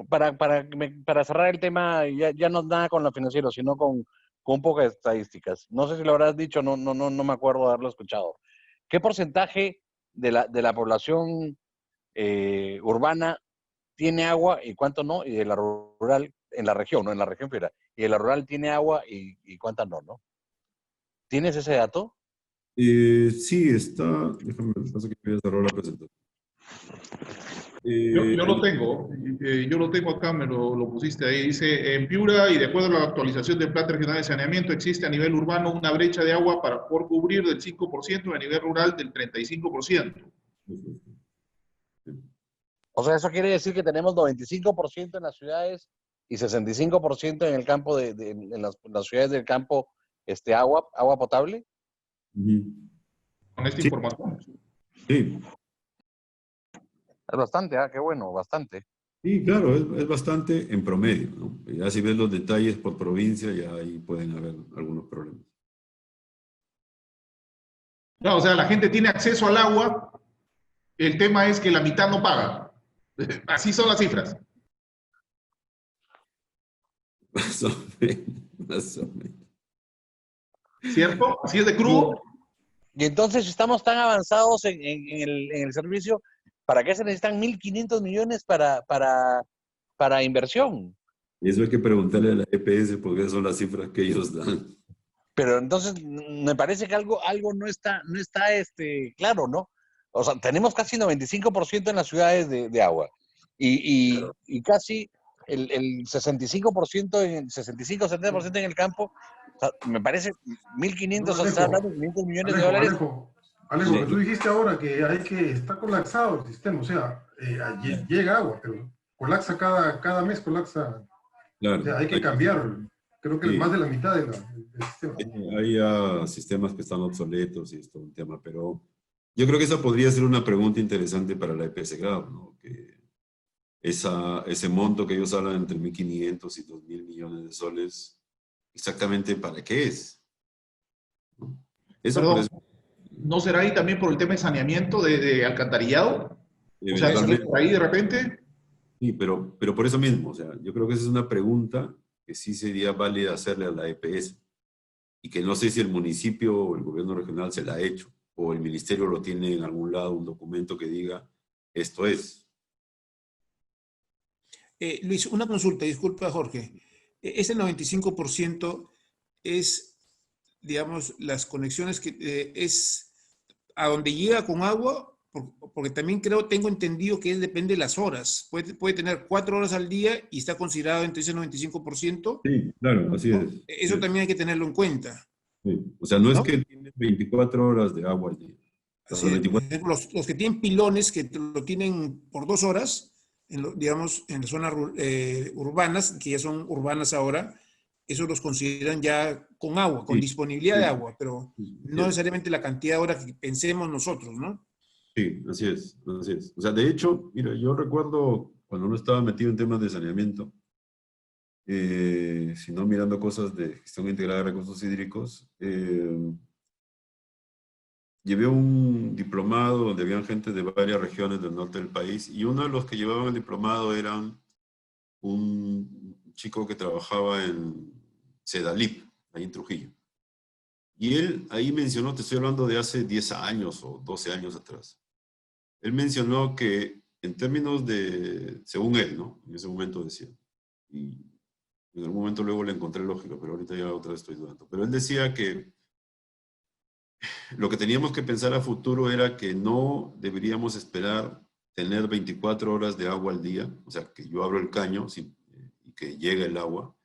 para cerrar el tema, ya no nada con lo financiero, sino con un poco de estadísticas. No sé si lo habrás dicho, no me acuerdo de haberlo escuchado. ¿Qué porcentaje de la población urbana tiene agua y cuánto no? Y de la rural, en la región, no en la región fiera, y de la rural tiene agua y cuántas no? ¿Tienes ese dato? Sí, está. Déjame, pasa que voy a cerrar la presentación. Yo lo tengo acá, me lo pusiste ahí. Dice, en Piura y de acuerdo a la actualización del Plan Regional de Saneamiento, existe a nivel urbano una brecha de agua por cubrir del 5% y a nivel rural del 35%. O sea, eso quiere decir que tenemos 95% en las ciudades y 65% en el campo, en las ciudades del campo, agua potable. Con esta Sí, información. sí, Es bastante, qué bueno, bastante. sí, claro, es bastante en promedio, ¿no? Ya si ves los detalles por provincia, ya ahí pueden haber algunos problemas. No, o sea, la gente tiene acceso al agua, el tema es que la mitad no paga. Así son las cifras. Más o menos, más o menos. ¿Cierto? Así es de crudo. Y entonces, si estamos tan avanzados en el servicio, ¿para qué se necesitan 1.500 millones para inversión? Y eso hay que preguntarle a la EPS porque esas son las cifras que ellos dan. Pero entonces me parece que algo no está claro, ¿no? O sea, tenemos casi 95% en las ciudades de agua y casi el 65%, 70% en el campo. O sea, me parece No, 1.500, o sea, está Alejo, hablando de 500 millones de dólares. Alejo, que Sí, tú dijiste ahora que está colapsado el sistema, o sea, llega agua, pero colapsa cada mes, colapsa. O claro. sea, hay que cambiar, creo que más Sí, de la mitad del sistema. hay ya sistemas que están obsoletos y es todo un tema, pero yo creo que esa podría ser una pregunta interesante para la EPS Grau, ¿no? Que ese monto que ellos hablan entre 1.500 y 2.000 millones de soles, exactamente para qué es, ¿no? Eso por Perdón, eso ¿no será ahí también por el tema de saneamiento de alcantarillado? O sea, tal vez eventualmente, por ahí de repente. sí, pero por eso mismo, o sea, yo creo que esa es una pregunta que sí sería válida hacerle a la EPS y que no sé si el municipio o el gobierno regional se la ha hecho o el ministerio lo tiene en algún lado, un documento que diga esto es. Luis, una consulta, disculpa Jorge. Ese 95% es, digamos, las conexiones que es a donde llega con agua porque también tengo entendido que depende de las horas. Puede tener 4 horas al día y está considerado entre ese 95%. Sí, claro, así ¿No? es. Eso también hay que tenerlo en cuenta, Sí. O sea, no es ¿no? que tienes 24 horas de agua al día. O sea, Así las es. Por 24 ejemplo, los que tienen pilones, que lo tienen por 2 horas, digamos, en las zonas urbanas, que ya son urbanas ahora, eso los consideran ya con agua, con sí, disponibilidad de sí, agua, pero sí, así no es. necesariamente la cantidad de horas que pensemos nosotros, ¿no? Sí, así es, así es. O sea, de hecho, mira, yo recuerdo cuando uno estaba metido en temas de saneamiento, si no mirando cosas de gestión integrada de recursos hídricos, llevé un diplomado donde habían gente de varias regiones del norte del país y uno de los que llevaban el diplomado era un chico que trabajaba en Sedalip, ahí en Trujillo. Y él ahí mencionó, te estoy hablando de hace 10 años o 12 años atrás, él mencionó que en términos de, según él, ¿no? En ese momento decía, y en algún momento luego le encontré lógica, pero ahorita ya otra vez estoy dudando, pero él decía que lo que teníamos que pensar a futuro era que no deberíamos esperar tener 24 horas de agua al día, o sea, que yo abro el caño y que llegue el agua,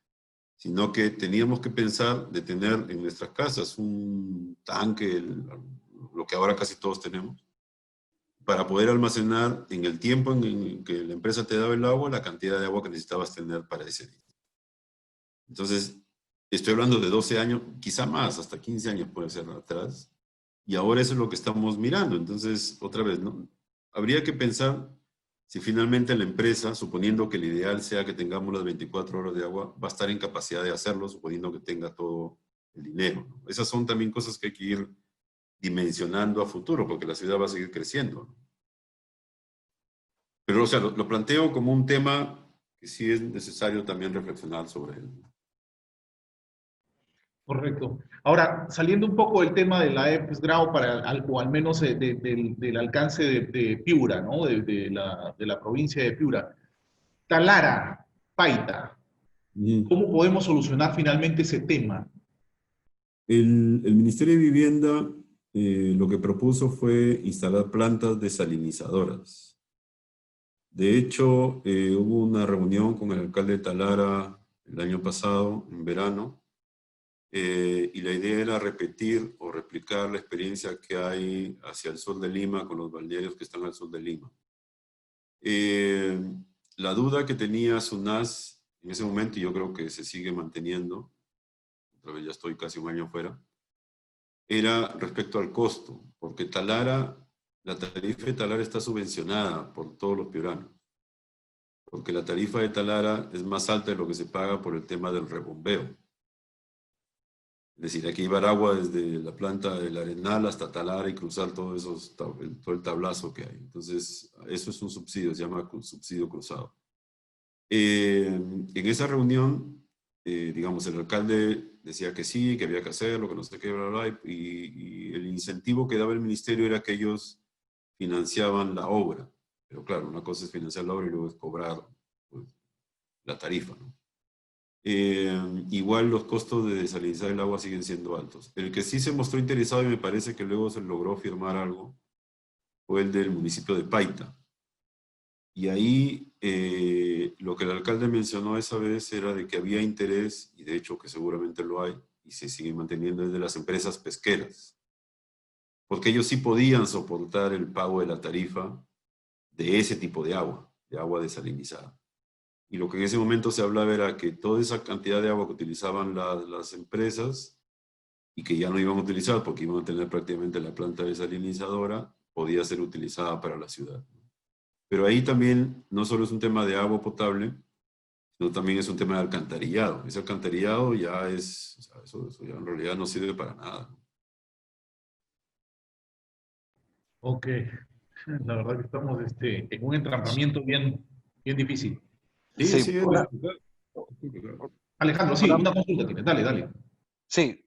sino que teníamos que pensar de tener en nuestras casas un tanque, lo que ahora casi todos tenemos, para poder almacenar en el tiempo en que la empresa te daba el agua, la cantidad de agua que necesitabas tener para ese día. Entonces, estoy hablando de 12 años, quizá más, hasta 15 años puede ser atrás, y ahora eso es lo que estamos mirando. Entonces, otra vez, ¿no? Habría que pensar si finalmente la empresa, suponiendo que el ideal sea que tengamos las 24 horas de agua, va a estar en capacidad de hacerlo, suponiendo que tenga todo el dinero, ¿no? Esas son también cosas que hay que ir dimensionando a futuro, porque la ciudad va a seguir creciendo, ¿no? Pero, o sea, lo planteo como un tema que sí es necesario también reflexionar sobre él. Correcto. Ahora, saliendo un poco del tema de la EPS-Grau, o al menos del alcance de Piura, ¿no? De la provincia de Piura. Talara, Paita, Mm. ¿cómo podemos solucionar finalmente ese tema? El Ministerio de Vivienda lo que propuso fue instalar plantas desalinizadoras. De hecho, hubo una reunión con el alcalde de Talara el año pasado, en verano, y la idea era repetir o replicar la experiencia que hay hacia el sur de Lima con los balnearios que están al sur de Lima. Eh, la duda que tenía SUNAS en ese momento, y yo creo que se sigue manteniendo, otra vez ya estoy casi un año fuera, era respecto al costo, porque Talara, la tarifa de Talara está subvencionada por todos los piuranos, porque la tarifa de Talara es más alta de lo que se paga por el tema del rebombeo. Es decir, hay que llevar agua desde la planta del Arenal hasta Talara y cruzar todo el tablazo que hay. Entonces, eso es un subsidio, se llama subsidio cruzado. En esa reunión, digamos, el alcalde decía que sí, que había que hacerlo, que no sé qué, bla, bla, bla, y el incentivo que daba el ministerio era que ellos financiaban la obra. Pero claro, una cosa es financiar la obra y luego es cobrar, pues, la tarifa, ¿no? Igual los costos de desalinizar el agua siguen siendo altos. El que sí se mostró interesado y me parece que luego se logró firmar algo fue el del municipio de Paita. Y ahí lo que el alcalde mencionó esa vez era de que había interés, y de hecho que seguramente lo hay, y se sigue manteniendo, es de las empresas pesqueras. Porque ellos sí podían soportar el pago de la tarifa de ese tipo de agua desalinizada. Y lo que en ese momento se hablaba era que toda esa cantidad de agua que utilizaban las empresas y que ya no iban a utilizar porque iban a tener prácticamente la planta desalinizadora, podía ser utilizada para la ciudad. Pero ahí también no solo es un tema de agua potable, sino también es un tema de alcantarillado. Ese alcantarillado ya es, o sea, eso ya en realidad no sirve para nada. Ok, la verdad que estamos en un entrampamiento bien difícil. Sí, Sí, sí, es complicado. Alejandro, sí, una- una consulta tienes. Dale, dale. sí,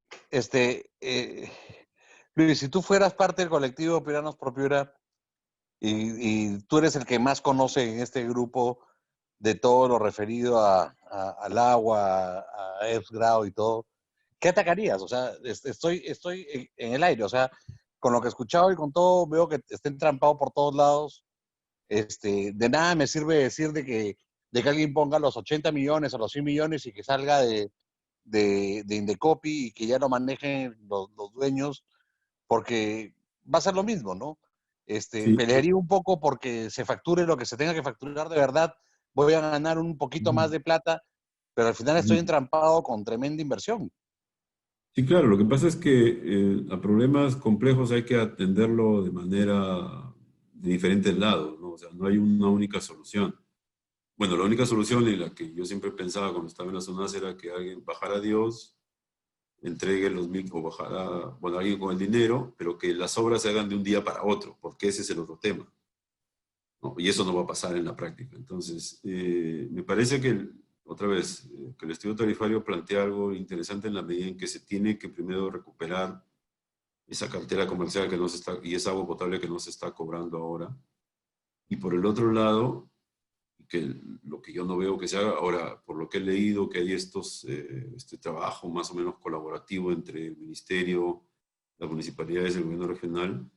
Luis, si tú fueras parte del colectivo Piuranos por Piura y tú eres el que más conoce en este grupo de todo lo referido al agua, a EPS-Grau y todo, ¿qué atacarías? O sea, estoy en el aire, o sea, con lo que he escuchado y con todo, veo que está entrampado por todos lados. De nada me sirve decir de que alguien ponga los 80 millones o los 100 millones y que salga de Indecopi y que ya lo manejen los dueños, porque va a ser lo mismo, ¿no? Sí, Pelearía un poco porque se facture lo que se tenga que facturar de verdad, voy a ganar un poquito más de plata, pero al final estoy entrampado con tremenda inversión. sí, claro, lo que pasa es que a problemas complejos hay que atenderlo de manera de diferentes lados, ¿no? O sea, no hay una única solución. Bueno, la única solución en la que yo siempre pensaba cuando estaba en la zona era que alguien bajara a Dios, entregue los mil, o bajara, bueno, alguien con el dinero, pero que las obras se hagan de un día para otro, porque ese es el otro tema, ¿no? Y eso no va a pasar en la práctica. Entonces, me parece que, otra vez, que el estudio tarifario plantea algo interesante en la medida en que se tiene que primero recuperar esa cartera comercial que no se está, y esa agua potable que no se está cobrando ahora. Y por el otro lado, que lo que yo no veo que se haga ahora, por lo que he leído, que hay este trabajo más o menos colaborativo entre el ministerio, las municipalidades y el gobierno regional,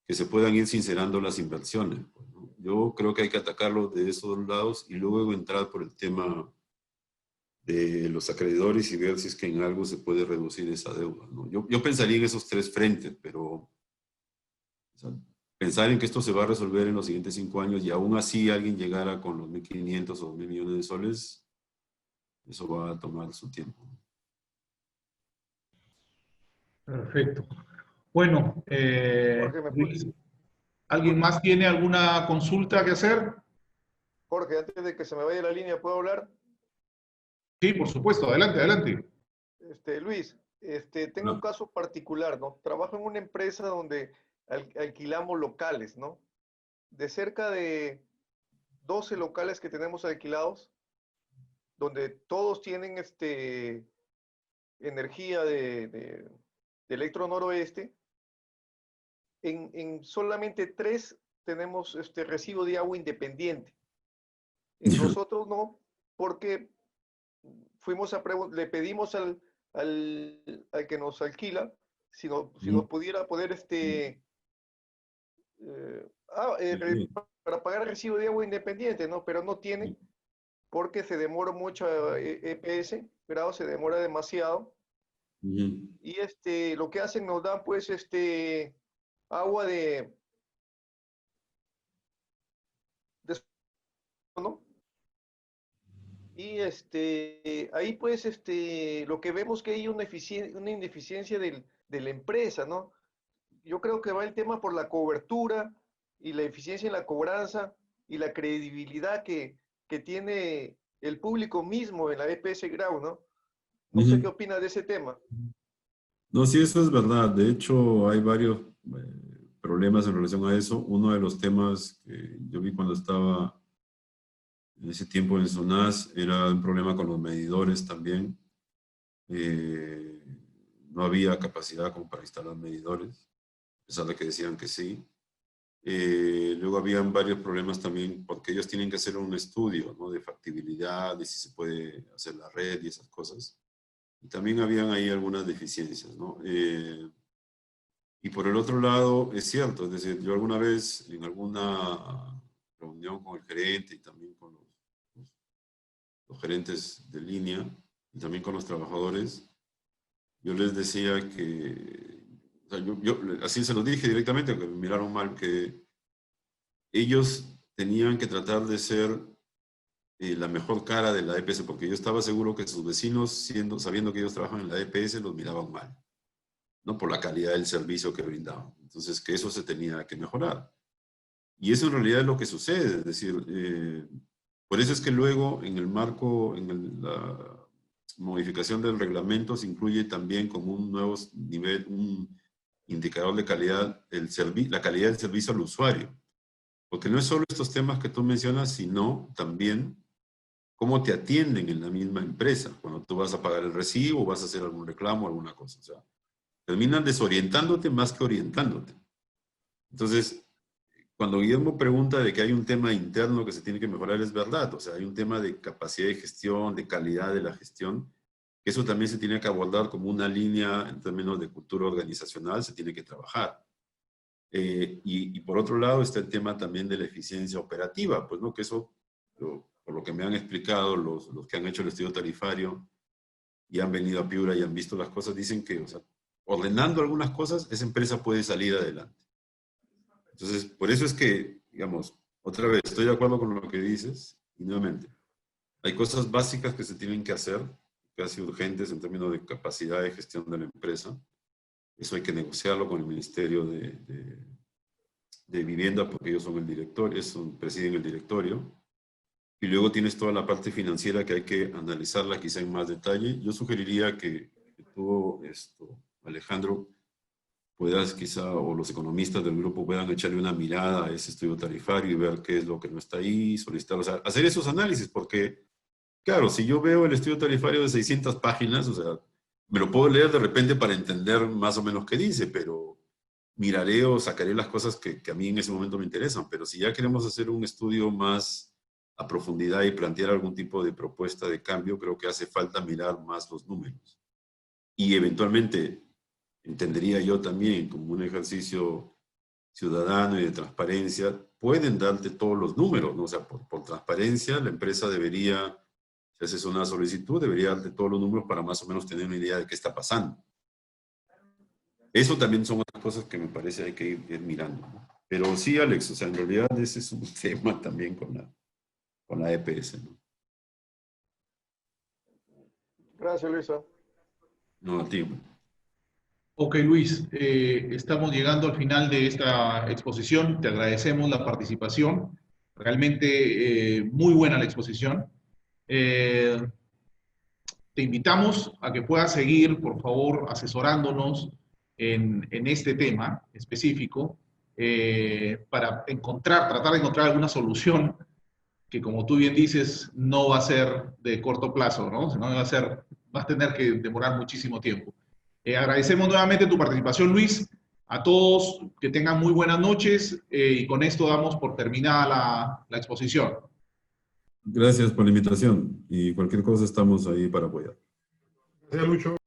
que se puedan ir sincerando las inversiones, pues, ¿no? Yo creo que hay que atacarlo de esos dos lados y luego entrar por el tema de los acreedores y ver si es que en algo se puede reducir esa deuda, ¿no? Yo pensaría en esos tres frentes, pero o sea, pensar en que esto se va a resolver en los siguientes 5 años y aún así alguien llegara con los 1.500 o 2.000 millones de soles, eso va a tomar su tiempo. Perfecto. Bueno, Jorge, Luis, ¿alguien más tiene alguna consulta que hacer? Jorge, antes de que se me vaya la línea, ¿puedo hablar? Sí, por supuesto. Adelante, adelante. Luis, tengo un No. caso particular, ¿no? Trabajo en una empresa donde alquilamos locales, ¿no? De cerca de 12 locales que tenemos alquilados, donde todos tienen energía de Electro Noroeste, en solamente 3 tenemos recibo de agua independiente. En los otros no, porque le pedimos al que nos alquila si nos pudiera poder para pagar el recibo de agua independiente, ¿no? Pero no tiene, porque se demora mucho EPS, grado se demora demasiado. Y lo que hacen nos dan pues agua ¿no? Y ahí pues lo que vemos que hay una ineficiencia de la empresa, ¿no? Yo creo que va el tema por la cobertura y la eficiencia en la cobranza y la credibilidad que tiene el público mismo en la EPS Grau, ¿no? No sé qué opina de ese tema. No, sí, eso es verdad. De hecho, hay varios problemas en relación a eso. Uno de los temas que yo vi cuando estaba en ese tiempo en SONAS era un problema con los medidores también. No había capacidad como para instalar medidores, a pesar de que decían que sí. Luego habían varios problemas también porque ellos tienen que hacer un estudio, ¿no?, de factibilidad, de si se puede hacer la red y esas cosas. Y también habían ahí algunas deficiencias, ¿no? Y por el otro lado, es cierto, es decir, yo alguna vez en alguna reunión con el gerente y también con los gerentes de línea y también con los trabajadores, yo les decía que, o sea, yo así se lo dije directamente, aunque me miraron mal, que ellos tenían que tratar de ser la mejor cara de la EPS, porque yo estaba seguro que sus vecinos, sabiendo que ellos trabajan en la EPS, los miraban mal, ¿no? Por la calidad del servicio que brindaban. Entonces, que eso se tenía que mejorar. Y eso en realidad es lo que sucede, es decir, por eso es que luego en el marco, la modificación del reglamento se incluye también como un nuevo nivel, un indicador de calidad, la calidad del servicio al usuario. Porque no es solo estos temas que tú mencionas, sino también cómo te atienden en la misma empresa. Cuando tú vas a pagar el recibo, vas a hacer algún reclamo, alguna cosa. O sea, terminan desorientándote más que orientándote. Entonces, cuando Guillermo pregunta de que hay un tema interno que se tiene que mejorar, es verdad. O sea, hay un tema de capacidad de gestión, de calidad de la gestión, que eso también se tiene que abordar como una línea en términos de cultura organizacional, se tiene que trabajar. Y por otro lado está el tema también de la eficiencia operativa, pues, ¿no? Que eso, por lo que me han explicado los que han hecho el estudio tarifario y han venido a Piura y han visto las cosas, dicen que, o sea, ordenando algunas cosas, esa empresa puede salir adelante. Entonces, por eso es que, digamos, otra vez, estoy de acuerdo con lo que dices, y nuevamente, hay cosas básicas que se tienen que hacer, casi urgentes en términos de capacidad de gestión de la empresa. Eso hay que negociarlo con el Ministerio de Vivienda, porque ellos son el director, presiden el directorio. Y luego tienes toda la parte financiera que hay que analizarla quizá en más detalle. Yo sugeriría que tú, Alejandro, puedas quizá, o los economistas del grupo puedan echarle una mirada a ese estudio tarifario y ver qué es lo que no está ahí, solicitar, o sea, hacer esos análisis, porque, claro, si yo veo el estudio tarifario de 600 páginas, o sea, me lo puedo leer de repente para entender más o menos qué dice, pero miraré o sacaré las cosas que a mí en ese momento me interesan. Pero si ya queremos hacer un estudio más a profundidad y plantear algún tipo de propuesta de cambio, creo que hace falta mirar más los números. Y eventualmente, entendería yo también como un ejercicio ciudadano y de transparencia, pueden darte todos los números, ¿no? O sea, por transparencia, la empresa debería, si haces una solicitud, debería darte todos los números para más o menos tener una idea de qué está pasando. Eso también son otras cosas que me parece hay que ir mirando, ¿no? Pero sí, Alex, o sea, en realidad ese es un tema también con la EPS, ¿no? Gracias, Luisa. No, a ti. Ok, Luis, estamos llegando al final de esta exposición. Te agradecemos la participación. Realmente muy buena la exposición. Te invitamos a que puedas seguir, por favor, asesorándonos en este tema específico para tratar de encontrar alguna solución que, como tú bien dices, no va a ser de corto plazo, ¿no? Sino va a tener que demorar muchísimo tiempo. Agradecemos nuevamente tu participación, Luis. A todos que tengan muy buenas noches y con esto damos por terminada la exposición. Gracias por la invitación y cualquier cosa estamos ahí para apoyar. Gracias, Lucho.